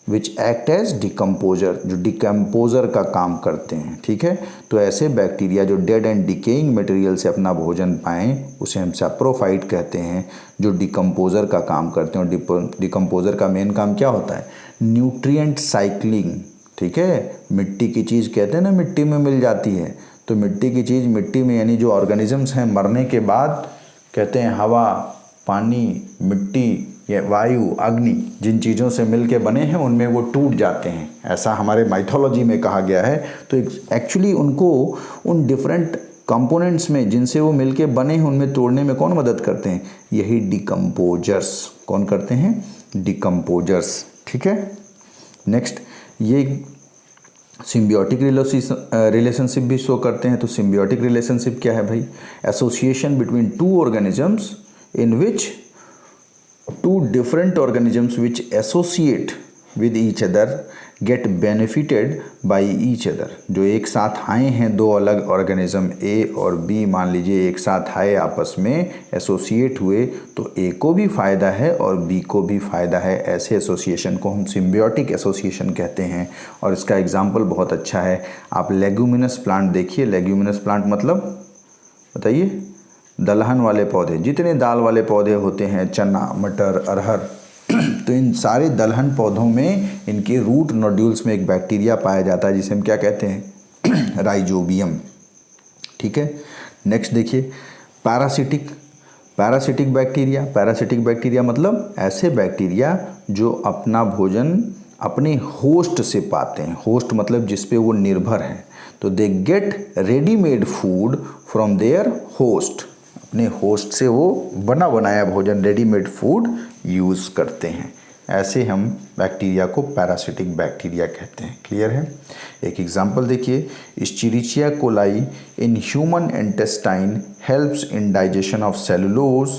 which act as decomposer, जो डिकम्पोजर का काम करते हैं। ठीक है, तो ऐसे बैक्टीरिया जो डेड एंड डिकेइंग मटेरियल से अपना भोजन पाएँ उसे हम सैप्रोफाइट कहते हैं, जो डिकम्पोजर का काम करते हैं। और डिकम्पोजर का मेन काम क्या होता है? Nutrient cycling. ठीक है, मिट्टी की चीज़ कहते हैं ना मिट्टी में मिल जाती है, तो मिट्टी की चीज़ मिट्टी में, यानी जो ऑर्गेनिजम्स हैं मरने के बाद कहते हैं हवा, पानी, मिट्टी या वायु, अग्नि, जिन चीज़ों से मिल के बने हैं उनमें वो टूट जाते हैं, ऐसा हमारे माइथोलॉजी में कहा गया है। तो एक्चुअली उनको उन डिफरेंट कंपोनेंट्स में जिनसे वो मिल के बने हैं उनमें तोड़ने में कौन मदद करते हैं? यही डिकम्पोजर्स। कौन करते हैं? डिकम्पोजर्स। ठीक है, नेक्स्ट ये सिम्बियोटिक रिलेशनशिप भी शो करते हैं। तो सिम्बियोटिक रिलेशनशिप क्या है भाई? Association between two organisms in which two different organisms which associate with each other get benefited by each other. जो एक साथ आए हैं दो अलग ऑर्गेनिज्म ए और बी, मान लीजिए एक साथ आए, आपस में एसोसिएट हुए, तो ए को भी फ़ायदा है और बी को भी फ़ायदा है। ऐसे एसोसिएशन को हम सिम्बियोटिक एसोसिएशन कहते हैं। और इसका एग्जाम्पल बहुत अच्छा है, आप लेग्यूमिनस प्लांट देखिए। लेग्यूमिनस प्लांट मतलब बताइए, दलहन वाले पौधे, जितने दाल वाले पौधे होते हैं, चना, मटर, अरहर, तो इन सारे दलहन पौधों में इनके रूट नोड्यूल्स में एक बैक्टीरिया पाया जाता है जिसे हम क्या कहते हैं, राइजोबियम। ठीक है, नेक्स्ट देखिए, पैरासिटिक बैक्टीरिया। पैरासिटिक बैक्टीरिया मतलब ऐसे बैक्टीरिया जो अपना भोजन अपने होस्ट से पाते हैं। होस्ट मतलब जिस पे वो निर्भर हैं। तो they get readymade food from there host, अपने होस्ट से वो बना बनाया भोजन, रेडीमेड फूड यूज़ करते हैं। ऐसे हम बैक्टीरिया को पैरासिटिक बैक्टीरिया कहते हैं। क्लियर है? एक एग्जांपल देखिए, Escherichia coli in human intestine helps in digestion of cellulose,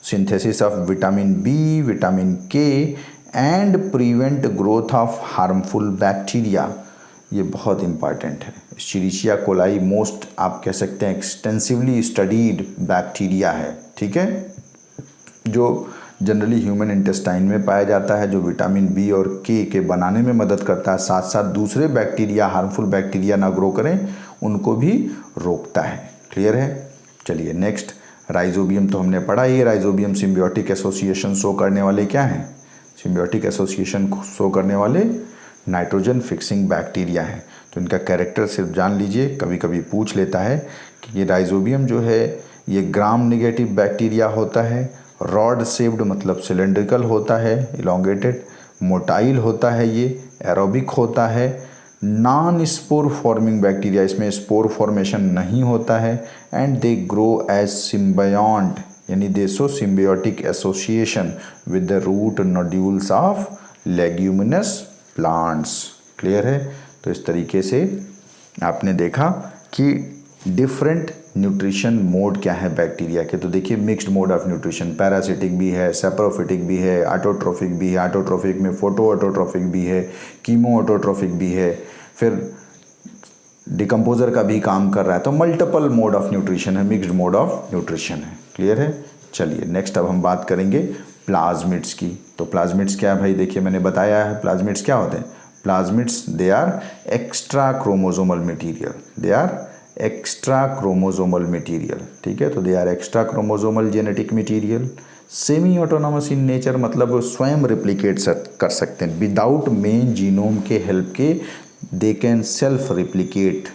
synthesis of vitamin B, vitamin K and prevent growth of harmful bacteria. ये बहुत इंपॉर्टेंट है। इस्चेरिचिया कोलाई मोस्ट, आप कह सकते हैं, एक्सटेंसिवली स्टडीड बैक्टीरिया है। ठीक है, जो जनरली ह्यूमन इंटेस्टाइन में पाया जाता है, जो विटामिन बी और के बनाने में मदद करता है, साथ साथ दूसरे बैक्टीरिया, हार्मफुल बैक्टीरिया ना ग्रो करें उनको भी रोकता है। क्लियर है? चलिए नेक्स्ट, राइजोबियम तो हमने पढ़ा ही है। राइजोबियम सिम्बियोटिक एसोसिएशन शो करने वाले क्या हैं? सिम्बियोटिक एसोसिएशन शो करने वाले नाइट्रोजन फिक्सिंग बैक्टीरिया हैं। तो इनका कैरेक्टर सिर्फ जान लीजिए, कभी कभी पूछ लेता है कि ये राइजोबियम जो है ये ग्राम नेगेटिव बैक्टीरिया होता है, रॉड शेप्ड मतलब सिलेंड्रिकल होता है, इलोंगेटेड, मोटाइल होता है, ये एरोबिक होता है, नॉन स्पोर फॉर्मिंग बैक्टीरिया, इसमें स्पोर फॉर्मेशन नहीं होता है, and they grow as symbiont, यानी they show symbiotic association with the root nodules of leguminous plants. Clear है? तो इस तरीके से आपने देखा कि डिफरेंट न्यूट्रिशन मोड क्या है बैक्टीरिया के। तो देखिए, mixed mode of nutrition, parasitic भी है, सेप्रोफिटिक भी है, ऑटोट्रोफिक भी है, ऑटोट्रोफिक में फोटो ऑटोट्रोफिक भी है, कीमो ऑटोट्रोफिक भी है, फिर डिकम्पोजर का भी काम कर रहा है। तो मल्टीपल मोड ऑफ न्यूट्रिशन है, मिक्स्ड मोड ऑफ न्यूट्रिशन है। क्लियर है? चलिए नेक्स्ट अब हम बात करेंगे प्लाज्मिड्स की। तो प्लाज्मिड्स क्या है भाई? देखिए, मैंने बताया है प्लाज्मिड्स क्या होते हैं। Plasmids they are extra chromosomal material, they are extra chromosomal material. ठीक है, तो they are extra chromosomal genetic material, semi autonomous in nature, मतलब स्वयं रिप्लिकेट कर सकते हैं विदाउट मेन जीनोम के हेल्प के, they can self replicate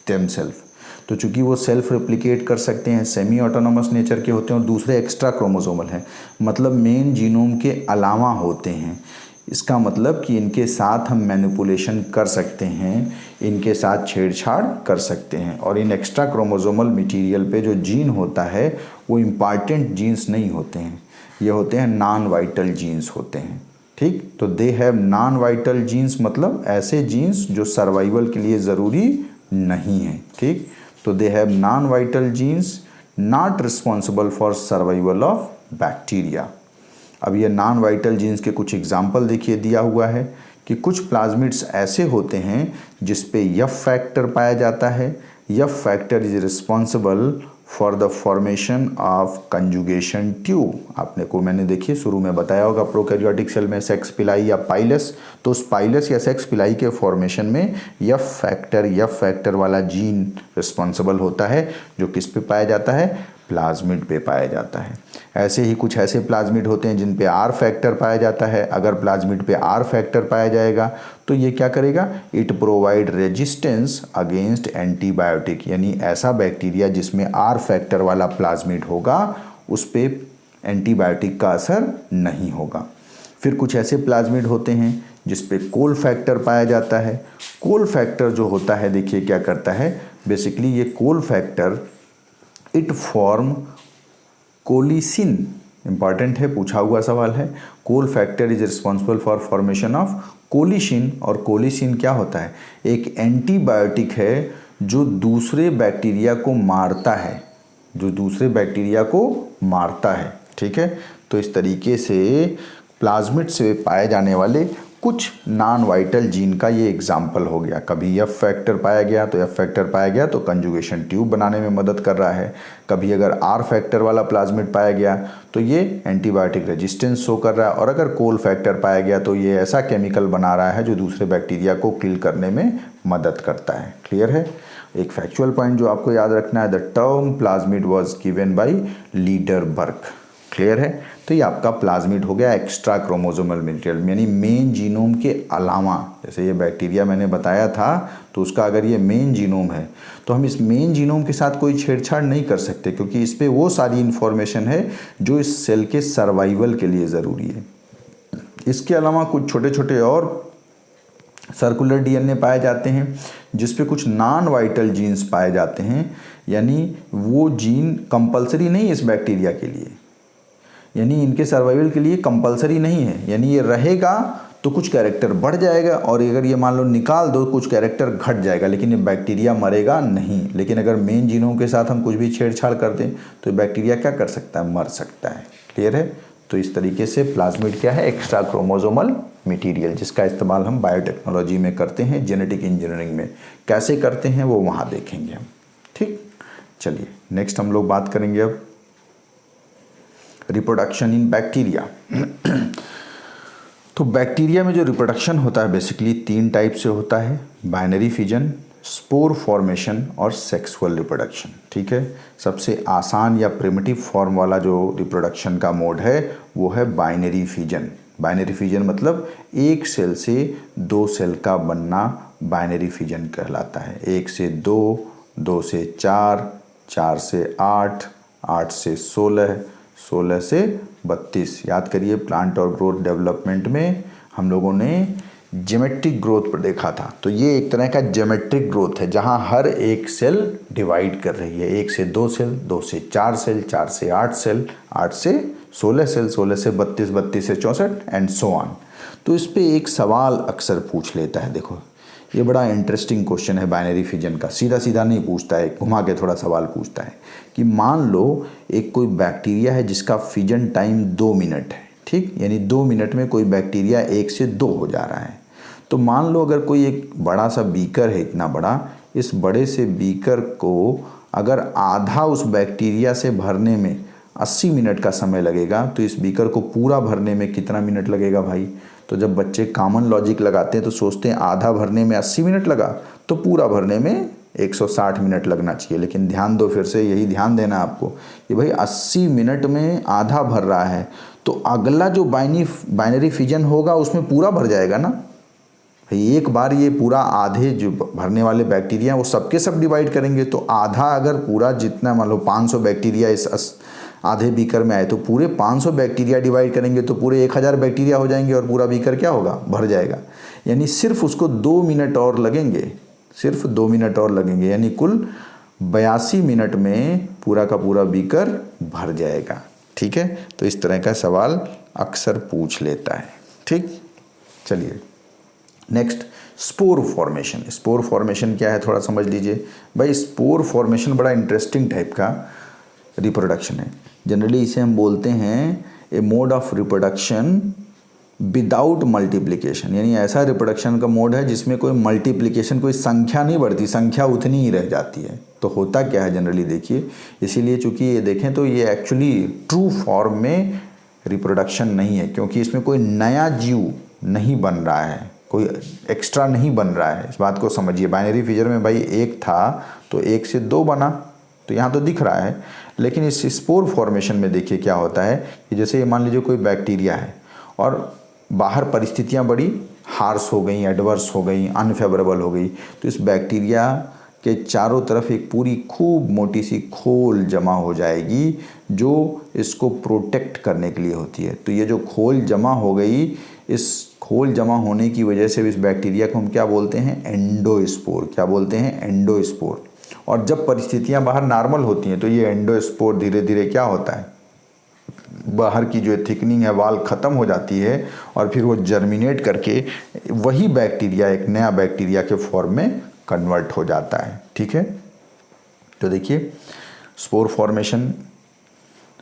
themselves. तो चूंकि वो सेल्फ रिप्लिकेट कर सकते हैं, सेमी ऑटोनॉमस नेचर के होते हैं और दूसरे एक्स्ट्रा क्रोमोसोमल हैं, मतलब मेन जीनोम के अलावा होते हैं। इसका मतलब कि इनके साथ हम मैनिपुलेशन कर सकते हैं, इनके साथ छेड़छाड़ कर सकते हैं। और इन एक्स्ट्रा क्रोमोसोमल मटेरियल पे जो जीन होता है वो इम्पॉर्टेंट जीन्स नहीं होते हैं, ये होते हैं नॉन वाइटल जीन्स होते हैं। ठीक, तो they have non vital genes, मतलब ऐसे जीन्स जो सर्वाइवल के लिए ज़रूरी नहीं है। ठीक, तो they have non vital genes not responsible for survival of bacteria. अब ये नॉन वाइटल जीन्स के कुछ एग्जाम्पल देखिए दिया हुआ है कि कुछ प्लाज्मिड्स ऐसे होते हैं जिस पे एफ फैक्टर पाया जाता है। F factor is responsible for the formation of conjugation tube. आपने को मैंने देखिए शुरू में बताया होगा, प्रोकैरियोटिक सेल में सेक्स पिलाई या पाइलस, तो उस पाइलस या सेक्स पिलाई के फॉर्मेशन में एफ फैक्टर वाला जीन रिस्पॉन्सिबल होता है, जो किस पे पाया जाता है? प्लाज्मिड पे पाया जाता है। ऐसे ही कुछ ऐसे प्लाज्मिड होते हैं जिन पे आर फैक्टर पाया जाता है। अगर प्लाज्मिड पे आर फैक्टर पाया जाएगा तो ये क्या करेगा? It provide resistance against antibiotic, यानी ऐसा बैक्टीरिया जिसमें आर फैक्टर वाला प्लाज्मिड होगा उस पे एंटीबायोटिक का असर नहीं होगा। फिर कुछ ऐसे प्लाज्मिड होते हैं जिस पे कोल फैक्टर पाया जाता है। कोल फैक्टर जो होता है, देखिए क्या करता है, बेसिकली ये col factor it form colicin, important है, पूछा हुआ सवाल है। Col factor is responsible for formation of colicin, और कोलिसिन क्या होता है? एक एंटीबायोटिक है जो दूसरे बैक्टीरिया को मारता है, जो दूसरे बैक्टीरिया को मारता है। ठीक है, तो इस तरीके से प्लाज्मिड से पाए जाने वाले कुछ नॉन वाइटल जीन का ये एग्जाम्पल हो गया। कभी एफ फैक्टर पाया गया तो एफ फैक्टर पाया गया तो कंजुगेशन ट्यूब बनाने में मदद कर रहा है। कभी अगर आर फैक्टर वाला प्लाज्मिड पाया गया तो ये एंटीबायोटिक रेजिस्टेंस शो कर रहा है, और अगर कोल फैक्टर पाया गया तो ये ऐसा केमिकल बना रहा है जो दूसरे बैक्टीरिया को किल करने में मदद करता है। क्लियर है। एक फैक्चुअल पॉइंट जो आपको याद रखना है, the term plasmid was given by Lederberg. Clear है। तो ये आपका प्लाज्मिड हो गया एक्स्ट्रा क्रोमोसोमल मटेरियल, यानी मेन जीनोम के अलावा। जैसे ये बैक्टीरिया मैंने बताया था तो उसका अगर ये मेन जीनोम है तो हम इस मेन जीनोम के साथ कोई छेड़छाड़ नहीं कर सकते, क्योंकि इस पे वो सारी इन्फॉर्मेशन है जो इस सेल के सर्वाइवल के लिए ज़रूरी है। इसके अलावा कुछ छोटे छोटे और सर्कुलर डीएनए पाए जाते हैं जिस पे कुछ नॉन वाइटल जीन्स पाए जाते हैं, यानी वो जीन कंपलसरी नहीं इस बैक्टीरिया के लिए, यानी इनके सर्वाइवल के लिए कंपलसरी नहीं है, यानी ये रहेगा तो कुछ कैरेक्टर बढ़ जाएगा और अगर ये मान लो निकाल दो कुछ कैरेक्टर घट जाएगा, लेकिन ये बैक्टीरिया मरेगा नहीं। लेकिन अगर मेन जीनोम के साथ हम कुछ भी छेड़छाड़ कर दें तो बैक्टीरिया क्या कर सकता है, मर सकता है। क्लियर है। तो इस तरीके से प्लाज्मिड क्या है, एक्स्ट्रा क्रोमोसोमल मटेरियल, जिसका इस्तेमाल हम बायोटेक्नोलॉजी में करते हैं, जेनेटिक इंजीनियरिंग में कैसे करते हैं वो वहाँ देखेंगे हम। ठीक, चलिए नेक्स्ट हम लोग बात करेंगे अब रिप्रोडक्शन इन बैक्टीरिया। तो बैक्टीरिया में जो रिप्रोडक्शन होता है बेसिकली 3 टाइप से होता है, बाइनरी फिजन, स्पोर फॉर्मेशन और सेक्सुअल रिप्रोडक्शन। ठीक है। सबसे आसान या प्रिमिटिव फॉर्म वाला जो रिप्रोडक्शन का मोड है वो है बाइनरी फिजन। बाइनरी फिजन मतलब एक सेल से 2 सेल का बनना बाइनरी फिजन कहलाता है। 1 से 2, 2 से 4, 4 से 8, 8 से 16, 16 से 32। याद करिए प्लांट और ग्रोथ डेवलपमेंट में हम लोगों ने ज्योमेट्रिक ग्रोथ पर देखा था, तो ये एक तरह का ज्योमेट्रिक ग्रोथ है जहां हर एक सेल डिवाइड कर रही है। 1 से 2 सेल, 2 से 4 सेल, 4 से 8 सेल, 8 से 16 सेल, 16 से 32, 32 से 64 एंड सो ऑन। तो इस पे एक सवाल अक्सर पूछ लेता है। देखो ये बड़ा इंटरेस्टिंग क्वेश्चन है बाइनरी फिजन का, सीधा सीधा नहीं पूछता है, घुमा के थोड़ा सवाल पूछता है कि मान लो एक कोई बैक्टीरिया है जिसका फिजन टाइम 2 मिनट है। ठीक, यानी 2 मिनट में कोई बैक्टीरिया 1 से 2 हो जा रहा है। तो मान लो अगर कोई एक बड़ा सा बीकर है, इतना बड़ा, इस बड़े से बीकर को अगर आधा उस बैक्टीरिया से भरने में 80 मिनट का समय लगेगा तो इस बीकर को पूरा भरने में कितना मिनट लगेगा भाई? तो जब बच्चे कॉमन लॉजिक लगाते हैं तो सोचते हैं आधा भरने में 80 मिनट लगा तो पूरा भरने में 160 मिनट लगना चाहिए। लेकिन ध्यान दो, फिर से यही ध्यान देना आपको कि भाई 80 मिनट में आधा भर रहा है तो अगला जो बाइनरी फिजन होगा उसमें पूरा भर जाएगा ना भाई। एक बार ये पूरा आधे जो भरने वाले बैक्टीरिया वो सबके सब डिवाइड करेंगे तो आधा अगर पूरा जितना मान लो 500 बैक्टीरिया इस आधे बीकर में आए तो पूरे 500 बैक्टीरिया डिवाइड करेंगे तो पूरे 1000 बैक्टीरिया हो जाएंगे और पूरा बीकर क्या होगा, भर जाएगा। यानी सिर्फ उसको 2 मिनट और लगेंगे, सिर्फ 2 मिनट और लगेंगे, यानी कुल 82 मिनट में पूरा का पूरा बीकर भर जाएगा। ठीक है। तो इस तरह का सवाल अक्सर पूछ लेता है। ठीक, चलिए next spore formation. Spore formation क्या है थोड़ा समझ लीजिए भाई। स्पोर फॉर्मेशन बड़ा इंटरेस्टिंग टाइप का रिप्रोडक्शन है। जनरली इसे हम बोलते हैं a mode of reproduction without multiplication, यानी ऐसा रिप्रोडक्शन का मोड है जिसमें कोई मल्टीप्लिकेशन, कोई संख्या नहीं बढ़ती, संख्या उतनी ही रह जाती है। तो होता क्या है जनरली देखिए, इसीलिए चूंकि ये देखें तो ये एक्चुअली ट्रू फॉर्म में रिप्रोडक्शन नहीं है, क्योंकि इसमें कोई नया जीव नहीं बन रहा है, कोई एक्स्ट्रा नहीं बन रहा है। इस बात को समझिए। बाइनरी फिजर में भाई 1 था तो 1 से 2 बना, तो यहाँ तो दिख रहा है। लेकिन इस स्पोर फॉर्मेशन में देखिए क्या होता है कि जैसे मान लीजिए कोई बैक्टीरिया है और बाहर परिस्थितियाँ बड़ी हार्श हो गई, एडवर्स हो गई, अनफेवरेबल हो गई, तो इस बैक्टीरिया के चारों तरफ एक पूरी खूब मोटी सी खोल जमा हो जाएगी जो इसको प्रोटेक्ट करने के लिए होती है। तो ये जो खोल जमा हो गई, इस खोल जमा होने की वजह से इस बैक्टीरिया को हम क्या बोलते हैं, एंडोस्पोर। क्या बोलते हैं, एंडोस्पोर। और जब परिस्थितियां बाहर नॉर्मल होती हैं तो ये एंडोस्पोर धीरे धीरे क्या होता है, बाहर की जो थिकनिंग है वाल ख़त्म हो जाती है और फिर वो जर्मिनेट करके वही बैक्टीरिया एक नया बैक्टीरिया के फॉर्म में कन्वर्ट हो जाता है। ठीक है। तो देखिए spore formation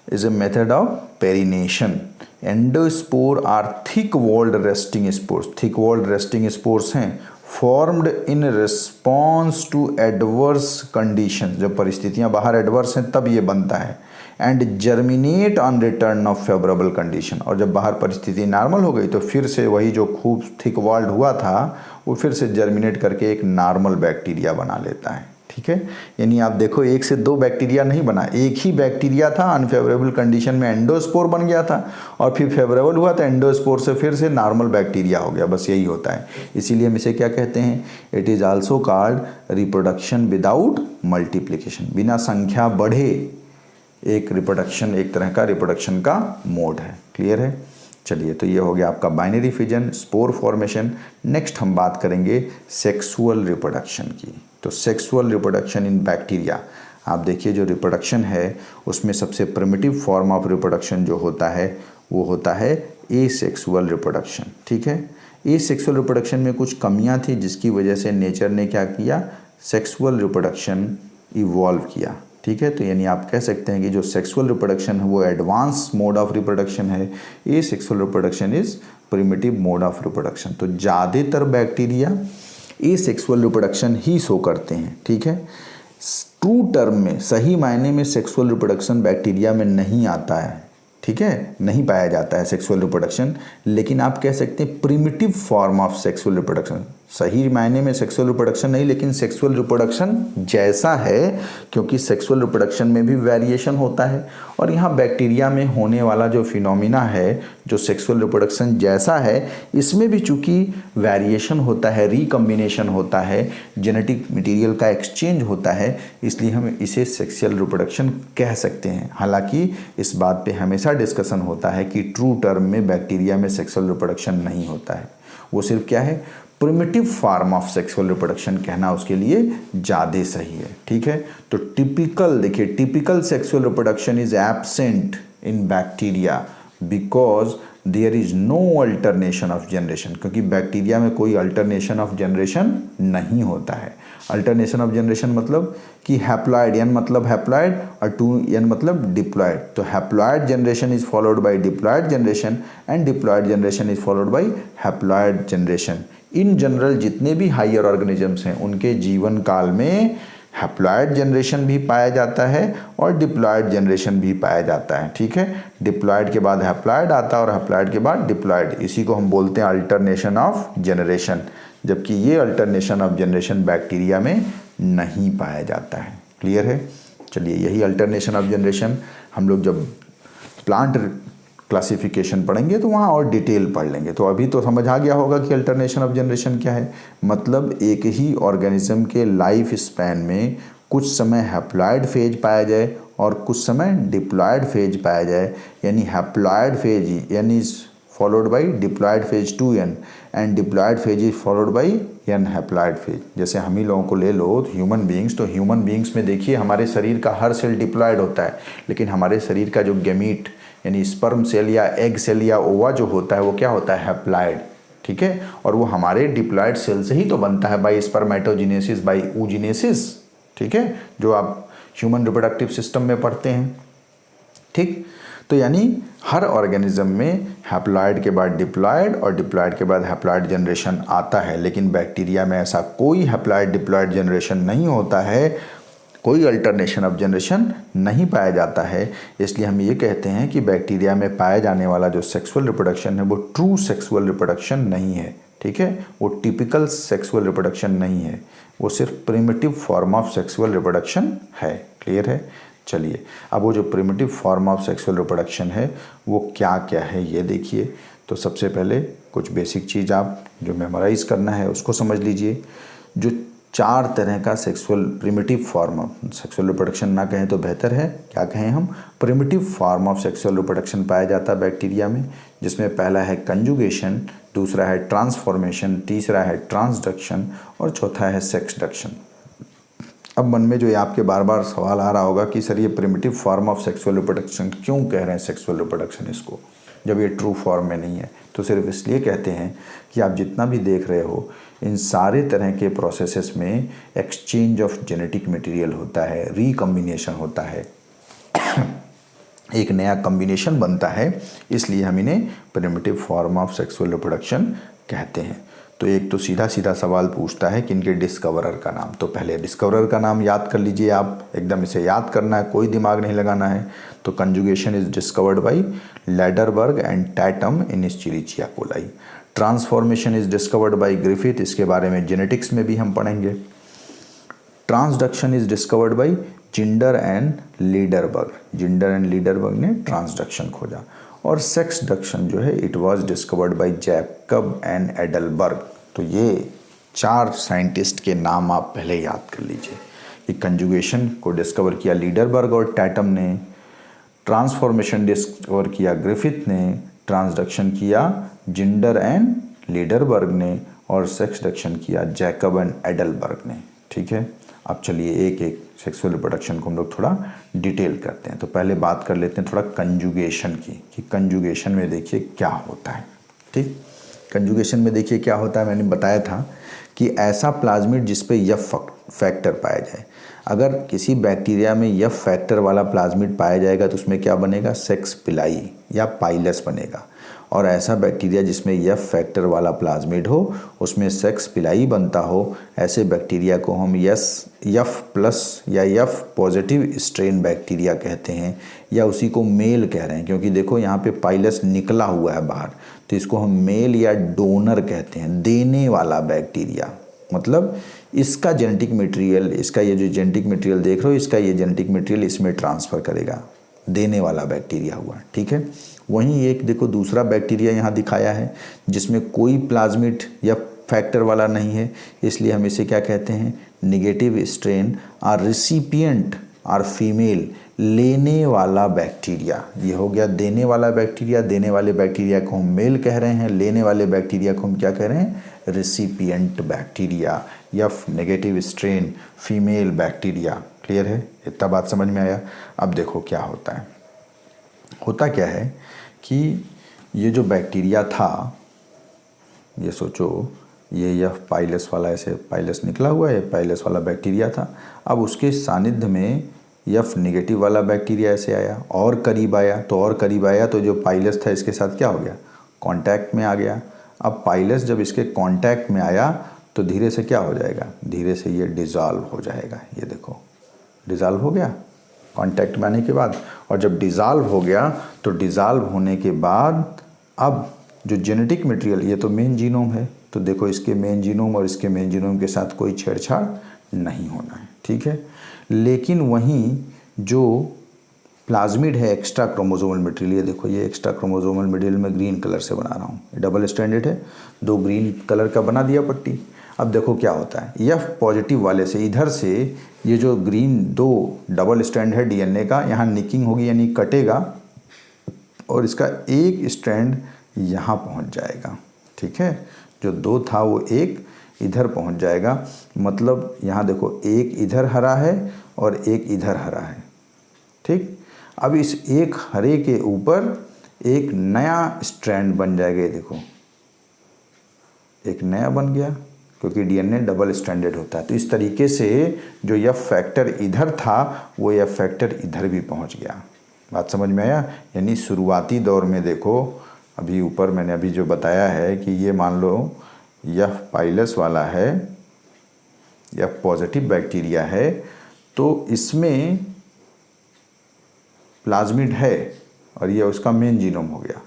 is a method of perennation. Endospore are thick-walled resting spores. Thick-walled resting spores हैं formed in response to adverse conditions. जब परिस्थितियां बाहर एडवर्स हैं तब ये बनता है. And germinate on return of favourable condition. और जब बाहर परिस्थिति नॉर्मल हो गई तो फिर से वही जो खूब थिक वॉल्ड हुआ था वो फिर से जर्मिनेट करके एक नॉर्मल बैक्टीरिया बना लेता है. ठीक है, यानी आप देखो एक से दो बैक्टीरिया नहीं बना, एक ही बैक्टीरिया था, अनफेवरेबल कंडीशन में एंडोस्पोर बन गया था और फिर फेवरेबल हुआ तो एंडोस्पोर से फिर से नॉर्मल बैक्टीरिया हो गया. बस यही होता है. इसीलिए हम इसे क्या कहते हैं? It is also called reproduction without multiplication. बिना संख्या बढ़े एक रिप्रोडक्शन, एक तरह का रिप्रोडक्शन का मोड है. क्लियर है? चलिए, तो ये हो गया आपका binary fission, spore formation. Next हम बात करेंगे सेक्सुअल रिप्रोडक्शन की. तो सेक्सुअल रिप्रोडक्शन इन बैक्टीरिया, आप देखिए जो रिप्रोडक्शन है उसमें सबसे प्रिमिटिव फॉर्म ऑफ रिप्रोडक्शन जो होता है वो होता है एसेक्सुअल रिप्रोडक्शन. ठीक है, एसेक्सुअल रिप्रोडक्शन में कुछ कमियां थी जिसकी वजह से नेचर ने क्या किया? सेक्सुअल रिप्रोडक्शन इवॉल्व किया. ठीक है, तो यानी आप कह सकते हैं कि जो सेक्सुअल रिप्रोडक्शन है वो एडवांस मोड ऑफ रिप्रोडक्शन है. ये sexual reproduction is primitive mode of reproduction. तो ज़्यादातर बैक्टीरिया ये सेक्सुअल रिप्रोडक्शन ही शो करते हैं. ठीक है, ट्रू टर्म में, सही मायने में सेक्सुअल रिप्रोडक्शन बैक्टीरिया में नहीं आता है. ठीक है, नहीं पाया जाता है सेक्सुअल रिप्रोडक्शन, लेकिन आप कह सकते हैं primitive form of sexual reproduction. सही मायने में सेक्सुअल रिप्रोडक्शन नहीं, लेकिन सेक्सुअल रिप्रोडक्शन जैसा है, क्योंकि सेक्सुअल रिप्रोडक्शन में भी वेरिएशन होता है. और यहाँ बैक्टीरिया में होने वाला जो फिनोमिना है, जो सेक्सुअल रिप्रोडक्शन जैसा है, इसमें भी चूँकि वेरिएशन होता है, रिकम्बिनेशन होता है, जेनेटिक मटेरियल का एक्सचेंज होता है, इसलिए हम इसे सेक्सुअल रिप्रोडक्शन कह सकते हैं. हालांकि इस बात पे हमेशा डिस्कशन होता है कि ट्रू टर्म में बैक्टीरिया में सेक्सुअल रिप्रोडक्शन नहीं होता है. वो सिर्फ क्या है? Primitive form of sexual reproduction कहना उसके लिए ज़्यादा सही है. ठीक है, तो टिपिकल, देखिए, typical sexual reproduction is absent in bacteria because there is no alternation of generation. क्योंकि बैक्टीरिया में कोई अल्टरनेशन ऑफ जनरेशन नहीं होता है. अल्टरनेशन ऑफ जनरेशन मतलब कि हैप्लॉइड, एन मतलब हैप्लॉइड और 2n मतलब डिप्लॉइड. तो haploid generation is followed by diploid generation and diploid generation is followed by haploid generation. In general जितने भी हायर ऑर्गेनिजम्स हैं उनके जीवन काल में हैप्लॉइड जनरेशन भी पाया जाता है और डिप्लॉइड जनरेशन भी पाया जाता है. ठीक है, डिप्लॉइड के बाद हैप्लॉइड आता है और हैप्लॉइड के बाद डिप्लॉइड. इसी को हम बोलते हैं अल्टरनेशन ऑफ जनरेशन, जबकि ये अल्टरनेशन ऑफ जनरेशन बैक्टीरिया में नहीं पाया जाता है. क्लियर है? चलिए, यही अल्टरनेशन ऑफ जनरेशन हम लोग जब प्लांट क्लासिफिकेशन पढ़ेंगे तो वहाँ और डिटेल पढ़ लेंगे. तो अभी तो समझ आ गया होगा कि अल्टरनेशन ऑफ जनरेशन क्या है. मतलब एक ही ऑर्गेनिज्म के लाइफ स्पैन में कुछ समय हैप्लॉइड फेज पाया जाए और कुछ समय डिप्लॉइड फेज पाया जाए. यानी हैप्लॉइड फेज यानी followed by diploid phase 2n and diploid phase is followed by n haploid phase. जैसे हम ही लोगों को ले लो ह्यूमन बींग्स, तो ह्यूमन बींग्स में देखिए हमारे शरीर का हर सेल डिप्लॉइड होता है, लेकिन हमारे शरीर का जो गैमीट यानी स्पर्म सेल या एग सेल या ओवा जो होता है वो क्या होता है? हैप्लॉइड. ठीक है, और वो हमारे डिप्लॉइड सेल से ही तो बनता है, बाई स्पर्मेटोजिनेसिस, बाई oogenesis. ठीक है, जो आप ह्यूमन रिप्रोडक्टिव सिस्टम में पढ़ते हैं. ठीक, तो यानी हर ऑर्गेनिज्म में हैप्लॉइड के बाद डिप्लॉइड और डिप्लॉइड के बाद हैप्लॉइड जनरेशन आता है, लेकिन बैक्टीरिया में ऐसा कोई हैप्लॉइड डिप्लॉइड जनरेशन नहीं होता है, कोई अल्टरनेशन ऑफ जनरेशन नहीं पाया जाता है. इसलिए हम ये कहते हैं कि बैक्टीरिया में पाया जाने वाला जो सेक्सुअल रिप्रोडक्शन है वो ट्रू सेक्सुअल रिप्रोडक्शन नहीं है. ठीक है, वो टिपिकल सेक्सुअल रिप्रोडक्शन नहीं है, वो सिर्फ primitive form of sexual reproduction है. क्लियर है? चलिए, अब वो जो primitive form of sexual reproduction है वो क्या क्या है ये देखिए. तो सबसे पहले कुछ बेसिक चीज़ आप जो मेमोराइज करना है उसको समझ लीजिए. जो 4 तरह का sexual primitive form of sexual reproduction ना कहें तो बेहतर है, क्या कहें हम? Primitive form of sexual reproduction पाया जाता है बैक्टीरिया में, जिसमें पहला है कंजुगेशन, दूसरा है ट्रांसफॉर्मेशन, तीसरा है ट्रांसडक्शन और चौथा है सेक्सडक्शन. अब मन में जो ये आपके बार बार सवाल आ रहा होगा कि सर ये primitive form of sexual reproduction क्यों कह रहे हैं सेक्सुअल रिप्रोडक्शन इसको, जब ये ट्रू फॉर्म में नहीं है? तो सिर्फ इसलिए कहते हैं कि आप जितना भी देख रहे हो इन सारे तरह के प्रोसेसेस में एक्सचेंज ऑफ जेनेटिक मटेरियल होता है, रिकम्बिनेशन होता है. एक नया कॉम्बिनेशन बनता है, इसलिए हम इन्हें primitive form of sexual reproduction कहते हैं। तो एक तो सीधा सीधा सवाल पूछता है कि इनके डिस्कवरर का नाम, तो पहले डिस्कवरर का नाम याद कर लीजिए आप, एकदम इसे याद करना है, कोई दिमाग नहीं लगाना है। तो conjugation is discovered by Lederberg and Tatum in Escherichia coli. Transformation is discovered by Griffith, इसके बारे में जेनेटिक्स में भी हम पढ़ेंगे। Transduction is discovered by Zinder and Lederberg, Zinder and Lederberg ने ट्रांसडक्शन खोजा। और सेक्स डक्शन जो है it was discovered by Jacob and Adelberg. तो ये 4 साइंटिस्ट के नाम आप पहले याद कर लीजिए कि कंजुगेशन को डिस्कवर किया लीडरबर्ग और टैटम ने, ट्रांसफॉर्मेशन डिस्कवर किया ग्रिफिथ ने, ट्रांसडक्शन किया जिंडर एंड लीडरबर्ग ने, और सेक्स डक्शन किया जैकब एंड एडलबर्ग ने। ठीक है, अब चलिए एक एक सेक्सुअल रिप्रोडक्शन को हम लोग थोड़ा डिटेल करते हैं। तो पहले बात कर लेते हैं थोड़ा कंजुगेशन की, कि कंजुगेशन में देखिए क्या होता है। ठीक, कंजुगेशन में देखिए क्या होता है, मैंने बताया था कि ऐसा प्लाज्मिड जिस पे यफ फैक्टर पाया जाए। अगर किसी बैक्टीरिया में यफ फैक्टर वाला प्लाज्मिड पाया जाएगा तो उसमें क्या बनेगा, सेक्स पिलाई या पाइलस बनेगा। और ऐसा बैक्टीरिया जिसमें यफ फैक्टर वाला प्लाज्मिड हो उसमें सेक्स पिलाई बनता हो, ऐसे बैक्टीरिया को हम यफ प्लस या यफ पॉजिटिव स्ट्रेन बैक्टीरिया कहते हैं, या उसी को मेल कह रहे हैं, क्योंकि देखो यहाँ पे पाइलस निकला हुआ है बाहर, तो इसको हम मेल या डोनर कहते हैं, देने वाला बैक्टीरिया। मतलब इसका जेनेटिक मटेरियल, इसका ये जो जेनेटिक मटेरियल देख रहे हो, इसका ये जेनेटिक मटेरियल इसमें ट्रांसफ़र करेगा, देने वाला बैक्टीरिया हुआ। ठीक है, वहीं एक देखो दूसरा बैक्टीरिया यहाँ दिखाया है जिसमें कोई प्लाज्मिड या फैक्टर वाला नहीं है, इसलिए हम इसे क्या कहते हैं, negative strain or recipient or female, लेने वाला बैक्टीरिया। ये हो गया देने वाला बैक्टीरिया, देने वाले बैक्टीरिया को हम मेल कह रहे हैं, लेने वाले बैक्टीरिया को हम क्या कह रहे हैं, रिसिपिएंट बैक्टीरिया या negative strain female bacteria. Clear है, इतना बात समझ में आया। अब देखो क्या होता है, होता क्या है कि ये जो बैक्टीरिया था, ये सोचो ये पाइलस वाला, ऐसे पाइलस निकला हुआ है, पाइलस वाला बैक्टीरिया था। अब उसके सानिध्य में यफ नेगेटिव वाला बैक्टीरिया ऐसे आया और करीब आया, तो और करीब आया तो जो पाइलस था इसके साथ क्या हो गया, कांटेक्ट में आ गया। अब पाइलस जब इसके कांटेक्ट में आया तो धीरे से क्या हो जाएगा, धीरे से ये डिज़ोल्व हो जाएगा। ये देखो डिज़ोल्व हो गया कांटेक्ट में आने के बाद। और जब डिज़ोल्व हो गया तो डिज़ोल्व होने के बाद अब जो जेनेटिक मटेरियल, ये तो मेन जीनोम है, तो देखो इसके मेन जीनोम और इसके मेन जीनोम के साथ कोई छेड़छाड़ नहीं होना है। ठीक है, लेकिन वहीं जो प्लाज्मिड है एक्स्ट्रा क्रोमोसोमल मटेरियल, ये देखो ये एक्स्ट्रा क्रोमोसोमल मटेरियल मैं ग्रीन कलर से बना रहा हूँ, डबल स्टैंडर्ड है, 2 ग्रीन कलर का बना दिया पट्टी। अब देखो क्या होता है, यफ पॉजिटिव वाले से इधर से ये जो ग्रीन 2 डबल स्ट्रैंड है डीएनए का, यहाँ निकिंग होगी यानी कटेगा और इसका एक स्ट्रैंड यहाँ पहुँच जाएगा। ठीक है, जो 2 था वो एक इधर पहुँच जाएगा, मतलब यहाँ देखो एक इधर हरा है और एक इधर हरा है। ठीक, अब इस एक हरे के ऊपर एक नया स्ट्रैंड बन जाएगा, ये देखो एक नया बन गया, क्योंकि डीएनए डबल स्ट्रैंडेड होता है। तो इस तरीके से जो यफ फैक्टर इधर था वो यफ फैक्टर इधर भी पहुंच गया। बात समझ में आया, यानी शुरुआती दौर में देखो, अभी ऊपर मैंने अभी जो बताया है कि ये मान लो यफ पाइलस वाला है, यफ पॉजिटिव बैक्टीरिया है, तो इसमें प्लाज्मिड है और ये उसका मेन जीनोम हो गया।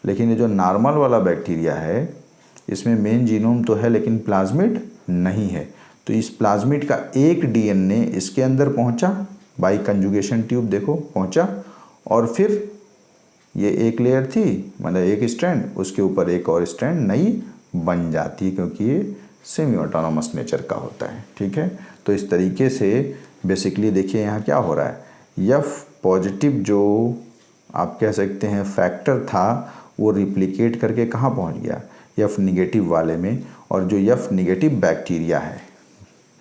लेकिन ये जो नॉर्मल वाला बैक्टीरिया है इसमें मेन जीनोम तो है लेकिन प्लाज्मिड नहीं है, तो इस प्लाज्मिड का एक डीएनए इसके अंदर पहुंचा बाय कंजुगेशन ट्यूब, देखो पहुंचा, और फिर ये एक लेयर थी मतलब एक स्ट्रैंड, उसके ऊपर एक और स्ट्रैंड नई बन जाती है, क्योंकि ये सेमी ऑटोनोमस नेचर का होता है। ठीक है, तो इस तरीके से बेसिकली देखिए यहाँ क्या हो रहा है, यफ पॉजिटिव जो आप कह सकते हैं फैक्टर था वो रिप्लिकेट करके कहाँ पहुँच गया, यफ निगेटिव वाले में, और जो यफ निगेटिव बैक्टीरिया है,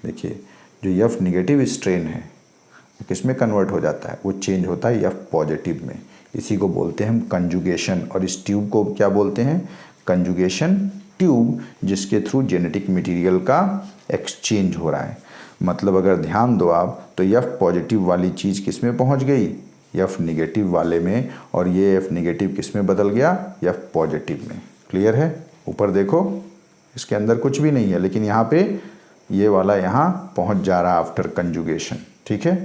देखिए जो यफ निगेटिव स्ट्रेन है वो किस में कन्वर्ट हो जाता है, वो चेंज होता है यफ पॉजिटिव में। इसी को बोलते हैं हम कंजुगेशन, और इस ट्यूब को क्या बोलते हैं, कंजुगेशन ट्यूब, जिसके थ्रू जेनेटिक मटेरियल का एक्सचेंज हो रहा है। मतलब अगर ध्यान दो आप तो यफ पॉजिटिव वाली चीज़ किस में पहुंच गई, एफ नेगेटिव वाले में, और ये एफ नेगेटिव किस में बदल गया, एफ पॉजिटिव में। क्लियर है? ऊपर देखो, इसके अंदर कुछ भी नहीं है, लेकिन यहाँ पे ये वाला यहाँ पहुँच जा रहा है आफ्टर कंजुगेशन। ठीक है,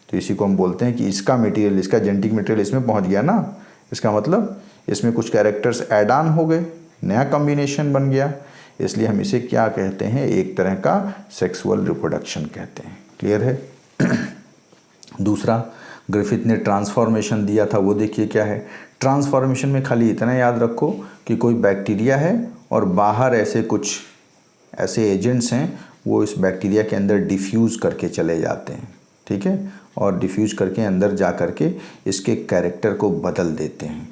तो इसी को हम बोलते हैं कि इसका मटेरियल, इसका जेनेटिक मटेरियल इसमें पहुँच गया ना, इसका मतलब इसमें कुछ कैरेक्टर्स ऐड ऑन हो गए, नया कॉम्बिनेशन बन गया, इसलिए हम इसे क्या कहते हैं, एक तरह का सेक्सुअल रिप्रोडक्शन कहते हैं। क्लियर है? दूसरा, ग्रिफिथ ने ट्रांसफॉर्मेशन दिया था, वो देखिए क्या है। ट्रांसफॉर्मेशन में खाली इतना याद रखो कि कोई बैक्टीरिया है और बाहर ऐसे कुछ ऐसे एजेंट्स हैं, वो इस बैक्टीरिया के अंदर डिफ्यूज़ करके चले जाते हैं। ठीक है, और डिफ्यूज़ करके अंदर जा करके इसके कैरेक्टर को बदल देते हैं,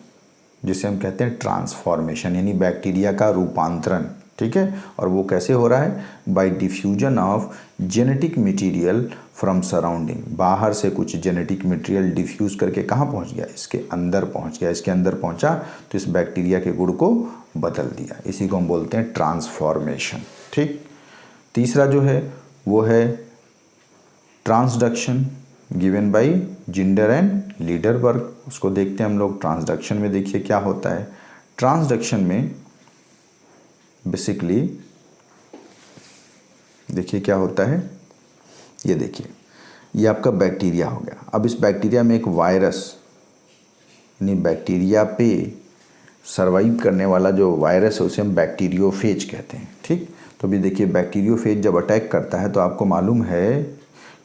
जिसे हम कहते हैं ट्रांसफॉर्मेशन, यानी बैक्टीरिया का रूपांतरण। ठीक है, और वो कैसे हो रहा है, bye diffusion of genetic material from surrounding. बाहर से कुछ जेनेटिक मटेरियल डिफ्यूज़ करके कहाँ पहुँच गया, इसके अंदर पहुँच गया। इसके अंदर पहुँचा तो इस बैक्टीरिया के गुण को बदल दिया, इसी को हम बोलते हैं ट्रांसफॉर्मेशन। ठीक, तीसरा जो है वो है transduction, given by Zinder and Lederberg. उसको देखते हैं हम लोग। ट्रांसडक्शन में देखिए क्या होता है। ट्रांसडक्शन में बेसिकली देखिए क्या होता है, ये देखिए, ये आपका बैक्टीरिया हो गया। अब इस बैक्टीरिया में एक वायरस, यानी बैक्टीरिया पे सर्वाइव करने वाला जो वायरस है उसे हम बैक्टीरियोफेज कहते हैं। ठीक, तो अभी देखिए बैक्टीरियोफेज जब अटैक करता है तो आपको मालूम है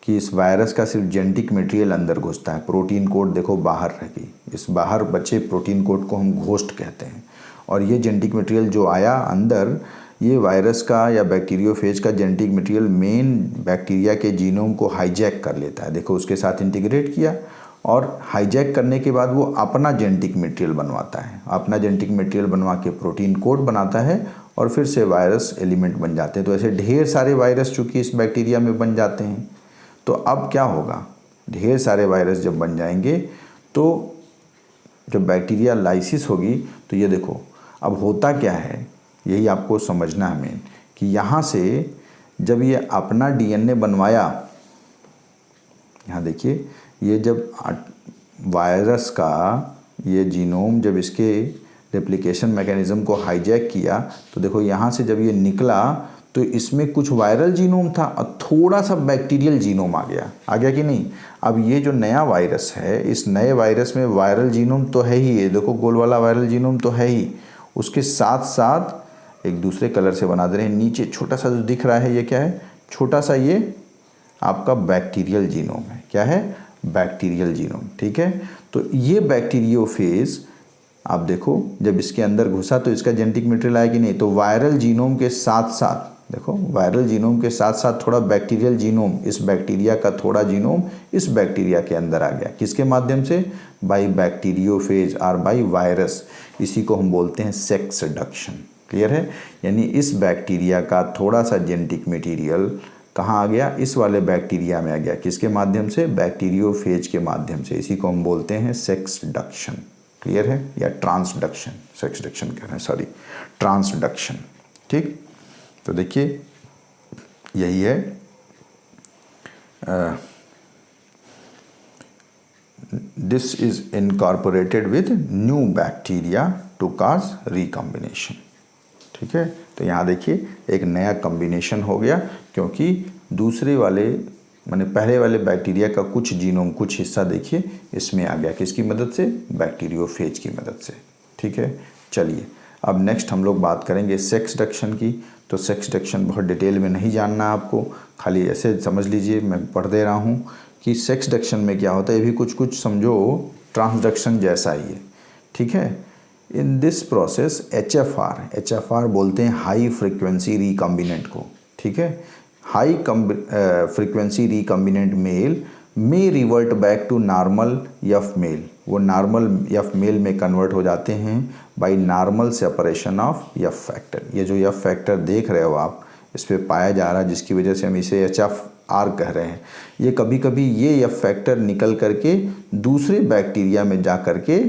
कि इस वायरस का सिर्फ जेनेटिक मटेरियल अंदर घुसता है, प्रोटीन कोड देखो बाहर रह गई। इस बाहर बचे प्रोटीन कोड को हम घोस्ट कहते हैं, और ये जेनेटिक मटेरियल जो आया अंदर, ये वायरस का या बैक्टीरियोफेज का जेनेटिक मटेरियल मेन बैक्टीरिया के जीनोम को हाईजैक कर लेता है। देखो उसके साथ इंटीग्रेट किया, और हाईजैक करने के बाद वो अपना जेनेटिक मटेरियल बनवाता है। अपना जेनेटिक मटेरियल बनवा के प्रोटीन कोड बनाता है, और फिर से वायरस एलिमेंट बन जाते हैं। तो ऐसे ढेर सारे वायरस चूँकि इस बैक्टीरिया में बन जाते हैं, तो अब क्या होगा, ढेर सारे वायरस जब बन जाएंगे तो जब बैक्टीरिया लाइसिस होगी, तो ये देखो अब होता क्या है, यही आपको समझना है मेन, कि यहाँ से जब ये अपना डीएनए बनवाया, यहाँ देखिए, ये जब वायरस का ये जीनोम जब इसके रेप्लिकेशन मैकेनिज्म को हाईजैक किया, तो देखो यहाँ से जब ये निकला तो इसमें कुछ वायरल जीनोम था और थोड़ा सा बैक्टीरियल जीनोम आ गया कि नहीं। अब ये जो नया वायरस है, इस नए वायरस में वायरल जीनोम तो है ही, ये देखो गोल वाला वायरल जीनोम तो है ही, उसके साथ साथ एक दूसरे कलर से बना दे रहे हैं, नीचे छोटा सा जो दिख रहा है ये क्या है, छोटा सा ये आपका बैक्टीरियल जीनोम है। क्या है, बैक्टीरियल जीनोम। ठीक है, तो ये बैक्टीरियोफेज आप देखो जब इसके अंदर घुसा तो इसका जेनेटिक मटेरियल आया कि नहीं, तो वायरल जीनोम के साथ साथ देखो, वायरल जीनोम के साथ साथ थोड़ा बैक्टीरियल जीनोम, इस बैक्टीरिया का थोड़ा जीनोम इस बैक्टीरिया के अंदर आ गया। किसके माध्यम से, बाय बैक्टीरियोफेज और बाय वायरस। इसी को हम बोलते हैं सेक्सडक्शन। क्लियर है, यानी इस बैक्टीरिया का थोड़ा सा जेनेटिक मटेरियल कहाँ आ गया, इस वाले बैक्टीरिया में आ गया। किसके माध्यम से, बैक्टीरियोफेज के माध्यम से। इसी को हम बोलते हैं सेक्सडक्शन। क्लियर है, या ट्रांसडक्शन, सेक्सडक्शन कह रहे हैं, सॉरी, ट्रांसडक्शन। ठीक, तो देखिए यही है this is incorporated with new bacteria to cause recombination. ठीक है, तो यहाँ देखिए एक नया कॉम्बिनेशन हो गया, क्योंकि दूसरे वाले माने पहले वाले बैक्टीरिया का कुछ जीनोम, कुछ हिस्सा देखिए इसमें आ गया। किसकी मदद से, बैक्टीरियोफेज की मदद से। ठीक है, चलिए अब नेक्स्ट हम लोग बात करेंगे सेक्सडक्शन की। तो सेक्सडक्शन बहुत डिटेल में नहीं जानना आपको, खाली ऐसे समझ लीजिए, मैं पढ़ दे रहा हूँ कि सेक्सडक्शन में क्या होता है। ये भी कुछ कुछ समझो ट्रांसडक्शन जैसा ही है। ठीक है, इन दिस प्रोसेस HFR बोलते हैं हाई फ्रिक्वेंसी रिकॉम्बिनेंट को। ठीक है, high frequency recombinant male may revert back to normal F male. वो नॉर्मल एफ मेल में कन्वर्ट हो जाते हैं by normal separation of F factor. ये जो एफ फैक्टर देख रहे हो आप, इस पे पाया जा रहा है, जिसकी वजह से हम इसे HFR कह रहे हैं। ये कभी कभी ये एफ फैक्टर निकल करके दूसरे बैक्टीरिया में जा करके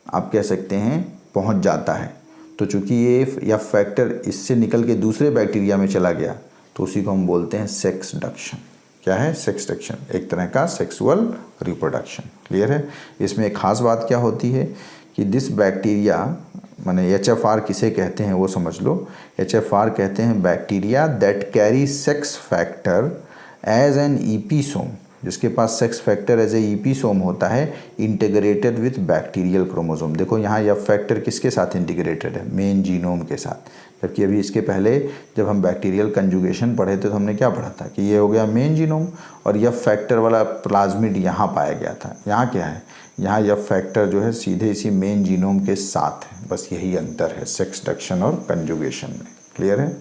आप कह सकते हैं पहुंच जाता है। तो चूंकि ये एफ फैक्टर इससे निकल के दूसरे बैक्टीरिया में चला गया, तो उसी को हम बोलते हैं सेक्सडक्शन। क्या है, सेक्स डक्शन, एक तरह का सेक्सुअल रिप्रोडक्शन। क्लियर है। इसमें एक खास बात क्या होती है कि दिस बैक्टीरिया, माने HFR किसे कहते हैं वो समझ लो। HFR कहते हैं bacteria that carry sex factor as an episome, जिसके पास sex factor as a episome होता है, इंटीग्रेटेड विथ बैक्टीरियल क्रोमोसोम। देखो यहाँ यह फैक्टर किसके साथ इंटीग्रेटेड है, मेन जीनोम के साथ। जबकि अभी इसके पहले जब हम बैक्टीरियल कंजुगेशन पढ़े थे तो हमने क्या पढ़ा था कि ये हो गया मेन जीनोम और यह फैक्टर वाला प्लाज्मिड यहाँ पाया गया था। यहाँ क्या है, यहाँ यह फैक्टर जो है सीधे इसी मेन जीनोम के साथ है, बस यही अंतर है सेक्स डक्शन और कंजुगेशन में। क्लियर है।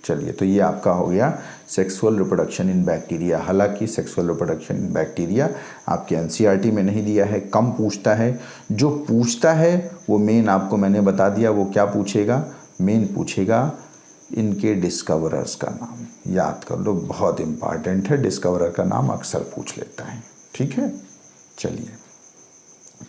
चलिए, तो ये आपका हो गया सेक्सुअल रिप्रोडक्शन इन बैक्टीरिया। हालांकि सेक्सुअल रिप्रोडक्शन इन बैक्टीरिया आपके NCERT में नहीं दिया है, कम पूछता है। जो पूछता है वो मेन आपको मैंने बता दिया, वो क्या पूछेगा, मेन पूछेगा इनके डिस्कवरर्स का नाम। याद कर लो, बहुत इंपॉर्टेंट है, डिस्कवरर का नाम अक्सर पूछ लेता है। ठीक है। चलिए,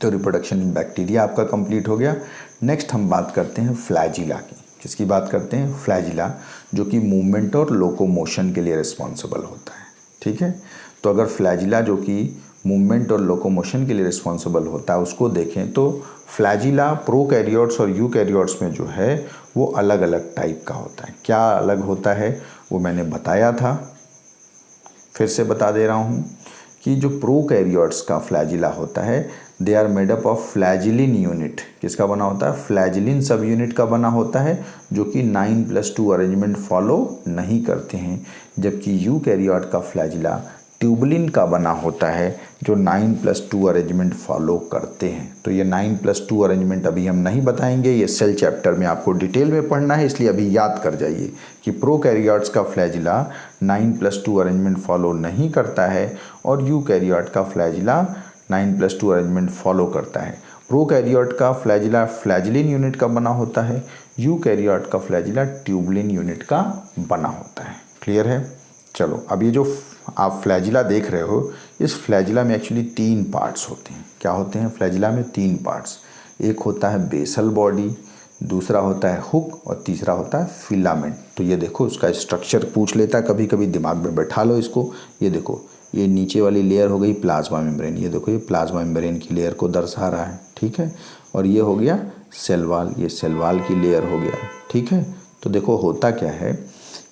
तो रिप्रोडक्शन इन बैक्टीरिया आपका कंप्लीट हो गया। नेक्स्ट हम बात करते हैं फ्लैजिला की। किसकी बात करते हैं, फ्लैजिला, जो कि मूवमेंट और लोकोमोशन के लिए रिस्पॉन्सिबल होता है। ठीक है। तो अगर फ्लैजिला जो कि मूवमेंट और लोकोमोशन के लिए रिस्पॉन्सिबल होता है उसको देखें तो फ्लैजिला प्रोकैरियोट्स और यूकैरियोट्स में जो है वो अलग अलग टाइप का होता है। क्या अलग होता है वो मैंने बताया था, फिर से बता दे रहा हूँ कि जो प्रोकैरियोट्स का फ्लैजिला होता है, they are made up of flagellin unit. किसका बना होता है, फ्लैजिलिन सब यूनिट का बना होता है, जो कि 9+2 अरेंजमेंट फॉलो नहीं करते हैं। जबकि यूकैरियोट का फ्लैजिला ट्यूबुलिन का बना होता है, जो 9+2 अरेंजमेंट फॉलो करते हैं। तो ये 9+2 अरेंजमेंट अभी हम नहीं बताएंगे, ये सेल चैप्टर में आपको डिटेल में पढ़ना है, इसलिए अभी याद कर जाइए कि प्रोकैरियोट्स का फ्लैजिला 9+2 अरेंजमेंट फॉलो नहीं करता है और यूकैरियोट का फ्लैजिला 9+2 अरेंजमेंट फॉलो करता है। प्रोकैरियोट का फ्लैजिला फ्लैजिलिन यूनिट का बना होता है, यूकैरियोट का फ्लैजिला ट्यूबुलिन यूनिट का बना होता है। क्लियर है। चलो, अब ये जो आप फ्लैजिला देख रहे हो, इस फ्लैजिला में एक्चुअली 3 पार्ट्स होते हैं। क्या होते हैं फ्लैजिला में, 3 पार्ट्स। एक होता है बेसल बॉडी, दूसरा होता है हुक और तीसरा होता है फिलामेंट। तो ये देखो, उसका स्ट्रक्चर पूछ लेता है कभी कभी, दिमाग में बैठा लो इसको। ये देखो, ये नीचे वाली लेयर हो गई प्लाज्मा मेम्ब्रेन। ये देखो, ये प्लाज्मा मेम्ब्रेन की लेयर को दर्शा रहा है। ठीक है। और ये हो गया सेल वॉल, ये सेल वॉल की लेयर हो गया। ठीक है। तो देखो होता क्या है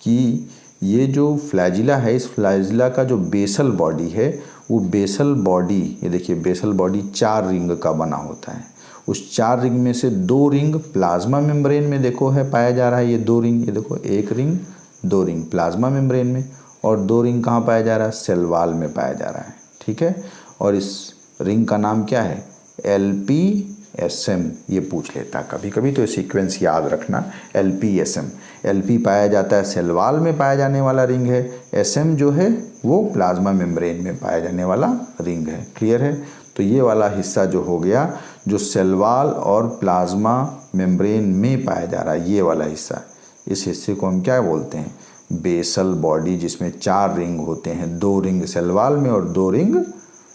कि ये जो फ्लैजिला है, इस फ्लैजिला का जो बेसल बॉडी है, वो बेसल बॉडी, ये देखिए बेसल बॉडी 4 रिंग का बना होता है। उस 4 रिंग में से 2 रिंग प्लाज्मा मेम्ब्रेन में देखो है पाया जा रहा है। ये 2 रिंग, ये देखो 1 रिंग 2 रिंग प्लाज्मा मेम्ब्रेन में, और 2 रिंग कहाँ पाया जा रहा है, सेल वॉल में पाया जा रहा है। ठीक है। और इस रिंग का नाम क्या है, LPSM। ये पूछ लेता है कभी कभी, तो ये सीक्वेंस याद रखना, LPSM। LP पाया जाता है सेल वॉल में पाया जाने वाला रिंग है, SM जो है वो प्लाज्मा मेम्ब्रेन में पाया जाने वाला रिंग है। क्लियर है। तो ये वाला हिस्सा जो हो गया, जो सेल वॉल और प्लाज्मा मेम्ब्रेन में पाया जा रहा है, ये वाला हिस्सा, इस हिस्से को हम क्या बोलते हैं, बेसल बॉडी, जिसमें 4 रिंग होते हैं, 2 रिंग सेल वॉल में और 2 रिंग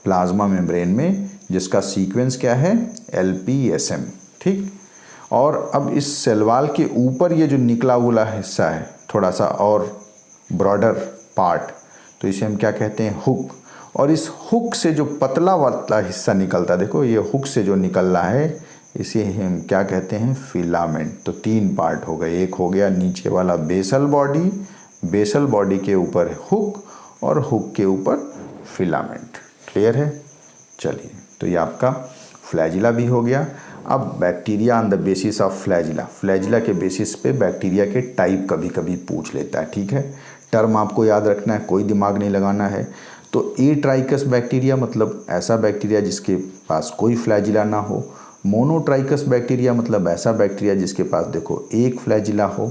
प्लाज्मा मेम्ब्रेन में, जिसका सीक्वेंस क्या है, LPSM। ठीक। और अब इस सेल वॉल के ऊपर ये जो निकला हुआ हिस्सा है, थोड़ा सा और ब्रॉडर पार्ट, तो इसे हम क्या कहते हैं, हुक। और इस हुक से जो पतला वाला हिस्सा निकलता है, देखो ये हुक से जो निकल रहा है, इसे हम क्या कहते हैं, फिलामेंट। तो 3 पार्ट हो गए। एक हो गया नीचे वाला बेसल बॉडी, बेसल बॉडी के ऊपर हुक और हुक के ऊपर फिलामेंट। क्लियर है। चलिए, तो ये आपका फ्लैजिला भी हो गया। अब bacteria on the basis of flagella, flagella के बेसिस पे बैक्टीरिया के टाइप कभी कभी पूछ लेता है। ठीक है। टर्म आपको याद रखना है, कोई दिमाग नहीं लगाना है। तो एट्राइकस बैक्टीरिया मतलब ऐसा बैक्टीरिया जिसके पास कोई फ्लैजिला ना हो। मोनोट्राइकस बैक्टीरिया मतलब ऐसा बैक्टीरिया जिसके पास देखो 1 फ्लैजिला हो।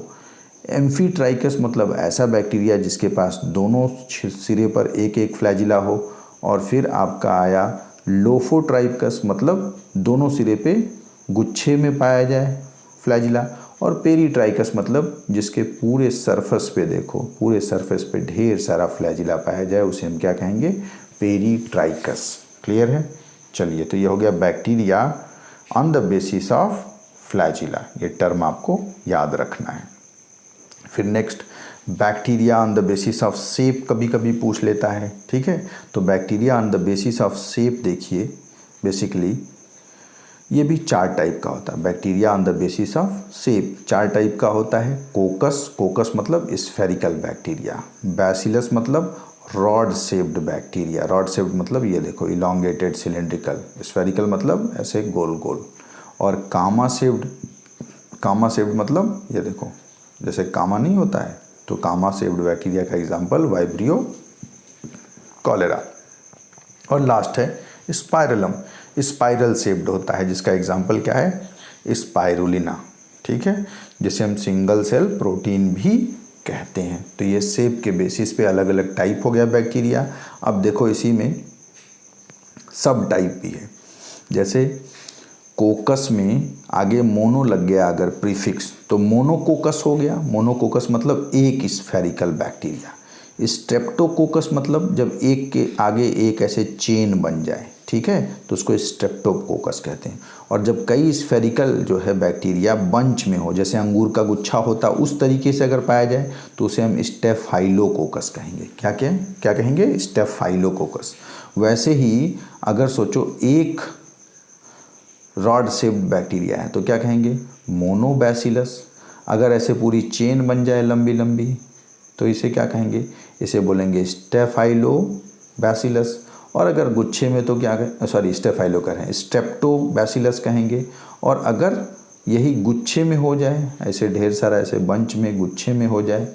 एम्फीट्राइकस मतलब ऐसा बैक्टीरिया जिसके पास दोनों सिरे पर 1-1 फ्लैजिला हो। और फिर आपका आया लोफोट्राइकस, मतलब दोनों सिरे पे गुच्छे में पाया जाए फ्लैजिला। और पेरीट्राइकस मतलब जिसके पूरे सरफेस पे देखो, पूरे सरफेस पे ढेर सारा फ्लैजिला पाया जाए, उसे हम क्या कहेंगे, पेरीट्राइकस। क्लियर है। चलिए, तो ये हो गया bacteria on the basis of flagella, ये टर्म आपको याद रखना है। फिर next bacteria on the basis of shape कभी कभी पूछ लेता है, ठीक है। तो bacteria on the basis of shape देखिए, बेसिकली ये भी 4 टाइप का होता है। Bacteria on the basis of shape 4 type का होता है। कोकस मतलब स्फेरिकल बैक्टीरिया, बैसिलस मतलब rod shaped bacteria, rod shaped मतलब ये देखो इलोंगेटेड सिलेंड्रिकल, स्फेरिकल मतलब ऐसे गोल गोल, और कामा शेप्ड मतलब ये देखो जैसे कामा नहीं होता है, तो कामा शेप्ड बैक्टीरिया का एग्जांपल वाइब्रियो कॉलेरा। और लास्ट है स्पाइरलम, स्पाइरल शेप्ड होता है, जिसका एग्जांपल क्या है, स्पाइरुलिना, ठीक है, जिसे हम सिंगल सेल प्रोटीन भी कहते हैं। तो ये शेप के बेसिस पे अलग अलग टाइप हो गया बैक्टीरिया। अब देखो इसी में सब टाइप भी है, जैसे कोकस में आगे मोनो लग गया अगर प्रीफिक्स, तो मोनोकोकस हो गया। मोनोकोकस मतलब एक स्फेरिकल बैक्टीरिया। स्ट्रेप्टोकोकस मतलब जब एक के आगे एक ऐसे चेन बन जाए, ठीक है, तो उसको स्ट्रेप्टोकोकस कहते हैं। और जब कई स्फेरिकल जो है बैक्टीरिया बंच में हो, जैसे अंगूर का गुच्छा होता, उस तरीके से अगर पाया जाए तो उसे हम स्टेफाइलोकोकस कहेंगे। क्या कहेंगे, स्टेफाइलोकोकस। वैसे ही अगर सोचो एक रॉड शेप्ड बैक्टीरिया है तो क्या कहेंगे, मोनोबैसिलस। अगर ऐसे पूरी चेन बन जाए लंबी लंबी तो इसे क्या कहेंगे, इसे बोलेंगे स्टेफाइलोबैसिलस। और अगर गुच्छे में तो क्या कहें, सॉरी स्टेफाइलो कहें, स्ट्रेप्टोबैसिलस कहेंगे। और अगर यही गुच्छे में हो जाए, ऐसे ढेर सारा ऐसे बंच में गुच्छे में हो जाए,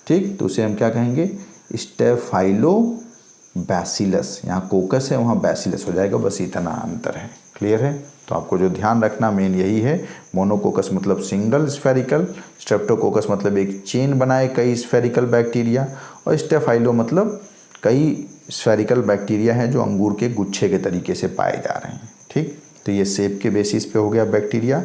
ठीक, तो उसे हम क्या कहेंगे, स्टेफाइलोबैसिलस। यहाँ कोकस है वहाँ बैसिलस हो जाएगा, बस इतना अंतर है। क्लियर है। तो आपको जो ध्यान रखना मेन यही है, मोनोकोकस मतलब सिंगल स्फेरिकल, स्ट्रेप्टोकोकस मतलब एक चेन बनाए कई स्फेरिकल बैक्टीरिया, और स्टेफाइलो मतलब कई स्फेरिकल बैक्टीरिया हैं जो अंगूर के गुच्छे के तरीके से पाए जा रहे हैं, ठीक। तो ये शेप के बेसिस पे हो गया बैक्टीरिया।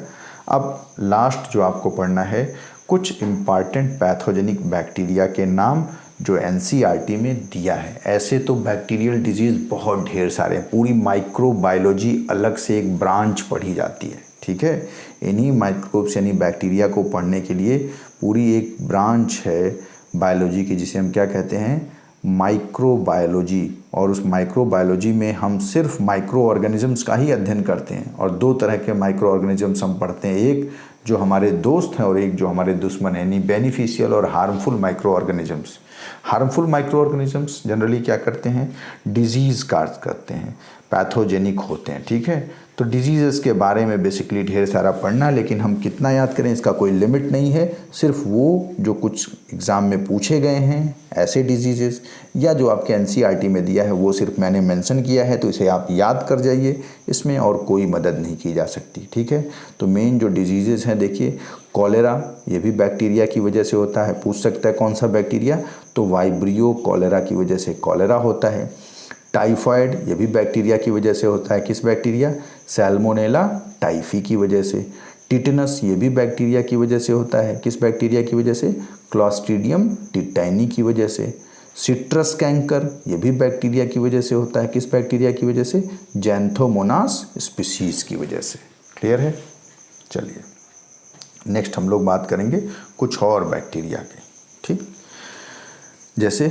अब लास्ट जो आपको पढ़ना है, कुछ इम्पॉर्टेंट पैथोजेनिक बैक्टीरिया के नाम जो एनसीईआरटी में दिया है। ऐसे तो बैक्टीरियल डिजीज़ बहुत ढेर सारे हैं, पूरी माइक्रोबायोलॉजी अलग से एक ब्रांच पढ़ी जाती है, ठीक है। इन्हीं माइक्रोब्स यानी बैक्टीरिया को पढ़ने के लिए पूरी एक ब्रांच है बायोलॉजी की, जिसे हम क्या कहते हैं, माइक्रोबायोलॉजी। और उस माइक्रोबायोलॉजी में हम सिर्फ माइक्रो ऑर्गेनिजम्स का ही अध्ययन करते हैं। और 2 तरह के माइक्रो ऑर्गेनिजम्स हम पढ़ते हैं, एक जो हमारे दोस्त हैं और एक जो हमारे दुश्मन हैं, यानी बेनिफिशियल और harmful micro organisms. Harmful micro organisms generally क्या करते हैं, डिजीज़ काज करते हैं, पैथोजेनिक होते हैं, ठीक है। तो डिजीज़ के बारे में बेसिकली ढेर सारा पढ़ना, लेकिन हम कितना याद करें इसका कोई लिमिट नहीं है। सिर्फ वो जो कुछ एग्ज़ाम में पूछे गए हैं ऐसे डिजीज़, या जो आपके एनसीईआरटी में दिया है वो सिर्फ मैंने मेंशन किया है, तो इसे आप याद कर जाइए, इसमें और कोई मदद नहीं की जा सकती, ठीक है। तो मेन जो डिजीज़ हैं देखिए, कॉलेरा ये भी बैक्टीरिया की वजह से होता है, पूछ सकता है कौन सा बैक्टीरिया, तो वाइब्रियो कॉलेरा की वजह से कॉलेरा होता है। टाइफाइड ये भी बैक्टीरिया की वजह से होता है, किस बैक्टीरिया, सैल्मोनेला टाइफी की वजह से। टिटनस ये भी बैक्टीरिया की वजह से होता है, किस बैक्टीरिया की वजह से, क्लॉस्ट्रीडियम टिटाइनी की वजह से। सिट्रस कैंकर ये भी बैक्टीरिया की वजह से होता है, किस बैक्टीरिया की वजह से, जैंथोमोनास स्पीशीज़ की वजह से। क्लियर है। चलिए नेक्स्ट हम लोग बात करेंगे कुछ और बैक्टीरिया के, ठीक। जैसे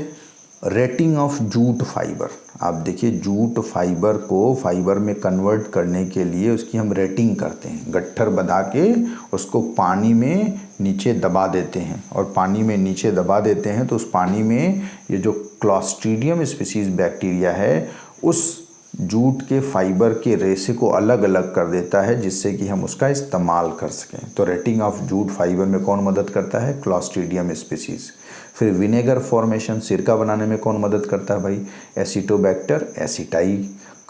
रेटिंग ऑफ जूट फाइबर। आप देखिए जूट फाइबर को फाइबर में कन्वर्ट करने के लिए उसकी हम रेटिंग करते हैं, गट्ठर बना के उसको पानी में नीचे दबा देते हैं, और पानी में नीचे दबा देते हैं तो उस पानी में ये जो क्लॉस्ट्रीडियम स्पीशीज़ बैक्टीरिया है उस जूट के फाइबर के रेशे को अलग अलग कर देता है, जिससे कि हम उसका इस्तेमाल कर सकें। तो रेटिंग ऑफ जूट फाइबर में कौन मदद करता है, क्लॉस्ट्रीडियम स्पीशीज़। फिर विनेगर फॉर्मेशन, सिरका बनाने में कौन मदद करता है भाई, एसिटोबैक्टर एसिटाई।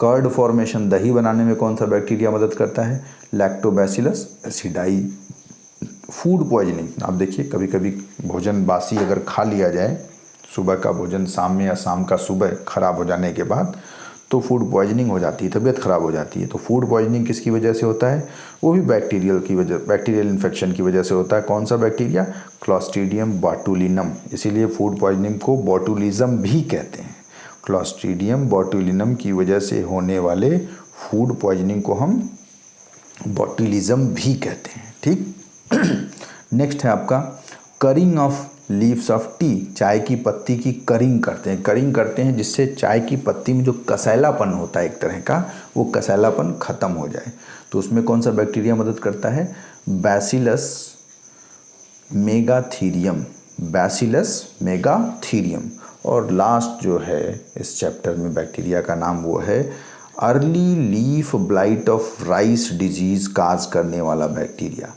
कर्ड फॉर्मेशन, दही बनाने में कौन सा बैक्टीरिया मदद करता है, लैक्टोबैसिलस एसिडाई। फूड पॉइजनिंग, आप देखिए कभी कभी भोजन बासी अगर खा लिया जाए, सुबह का भोजन शाम में या शाम का सुबह खराब हो जाने के बाद, तो फूड पॉइजनिंग हो जाती है, तबीयत ख़राब हो जाती है। तो फूड पॉइजनिंग किसकी वजह से होता है, वो भी बैक्टीरियल इन्फेक्शन की वजह से होता है। कौन सा बैक्टीरिया, क्लॉस्ट्रीडियम बॉटुलिनम। इसीलिए फूड पॉइजनिंग को बॉटुलिज्म भी कहते हैं। क्लॉस्ट्रीडियम बॉटुलिनम की वजह से होने वाले फूड पॉइजनिंग को हम बॉटुलिज्म भी कहते हैं, ठीक। नेक्स्ट है आपका करिंग ऑफ लीव्स ऑफ टी, चाय की पत्ती की करिंग करते हैं। करिंग करते हैं जिससे चाय की पत्ती में जो कसैलापन होता है एक तरह का, वो कसैलापन ख़त्म हो जाए। तो उसमें कौन सा बैक्टीरिया मदद करता है? Bacillus megaterium, bacillus megaterium. और लास्ट जो है इस चैप्टर में बैक्टीरिया का नाम वो है early leaf blight of rice disease काज करने वाला बैक्टीरिया।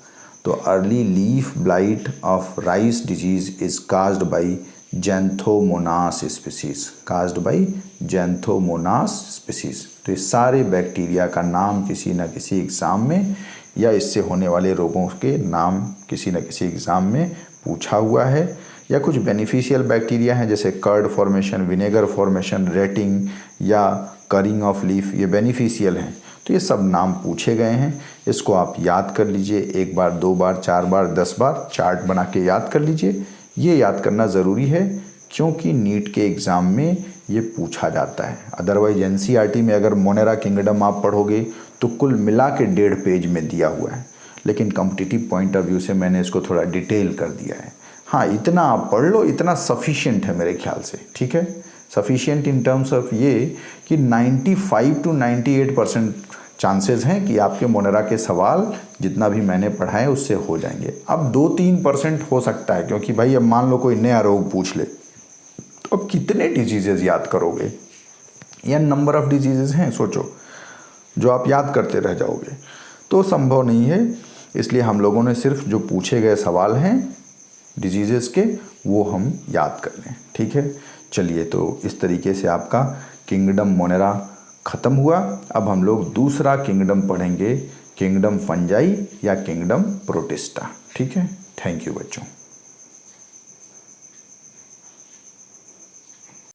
तो early leaf blight of rice disease is caused by Xanthomonas species, caused by Xanthomonas species. तो ये सारे बैक्टीरिया का नाम किसी न किसी एग्ज़ाम में या इससे होने वाले रोगों के नाम किसी न किसी एग्ज़ाम में पूछा हुआ है। या कुछ बेनिफिशियल बैक्टीरिया हैं जैसे curd formation, vinegar formation, retting या करिंग ऑफ लीफ, ये बेनिफिशियल हैं। तो ये सब नाम पूछे गए हैं। इसको आप याद कर लीजिए, 1 बार 2 बार 4 बार 10 बार चार्ट बना के याद कर लीजिए। ये याद करना ज़रूरी है क्योंकि नीट के एग्ज़ाम में ये पूछा जाता है। अदरवाइज एनसीईआरटी में अगर मोनेरा किंगडम आप पढ़ोगे तो कुल मिला के 1.5 पेज में दिया हुआ है, लेकिन कॉम्पिटिटिव पॉइंट ऑफ व्यू से मैंने इसको थोड़ा डिटेल कर दिया है। हाँ, इतना आप पढ़ लो, इतना सफिशिएंट है मेरे ख्याल से, ठीक है। सफिशिएंट इन टर्म्स ऑफ ये कि 95 to 98% चांसेस हैं कि आपके मोनेरा के सवाल जितना भी मैंने पढ़ा है उससे हो जाएंगे। अब 2-3% हो सकता है, क्योंकि भाई अब मान लो कोई नया रोग पूछ ले तो अब कितने डिजीजेज याद करोगे? या नंबर ऑफ डिजीजेज हैं सोचो जो आप याद करते रह जाओगे, तो संभव नहीं है। इसलिए हम लोगों ने सिर्फ जो पूछे गए सवाल हैं डिजीजेस के वो हम याद कर लें, ठीक है। चलिए, तो इस तरीके से आपका किंगडम मोनेरा ख़त्म हुआ। अब हम लोग दूसरा किंगडम पढ़ेंगे, किंगडम फंजाई या किंगडम प्रोटिस्टा, ठीक है। थैंक यू बच्चों।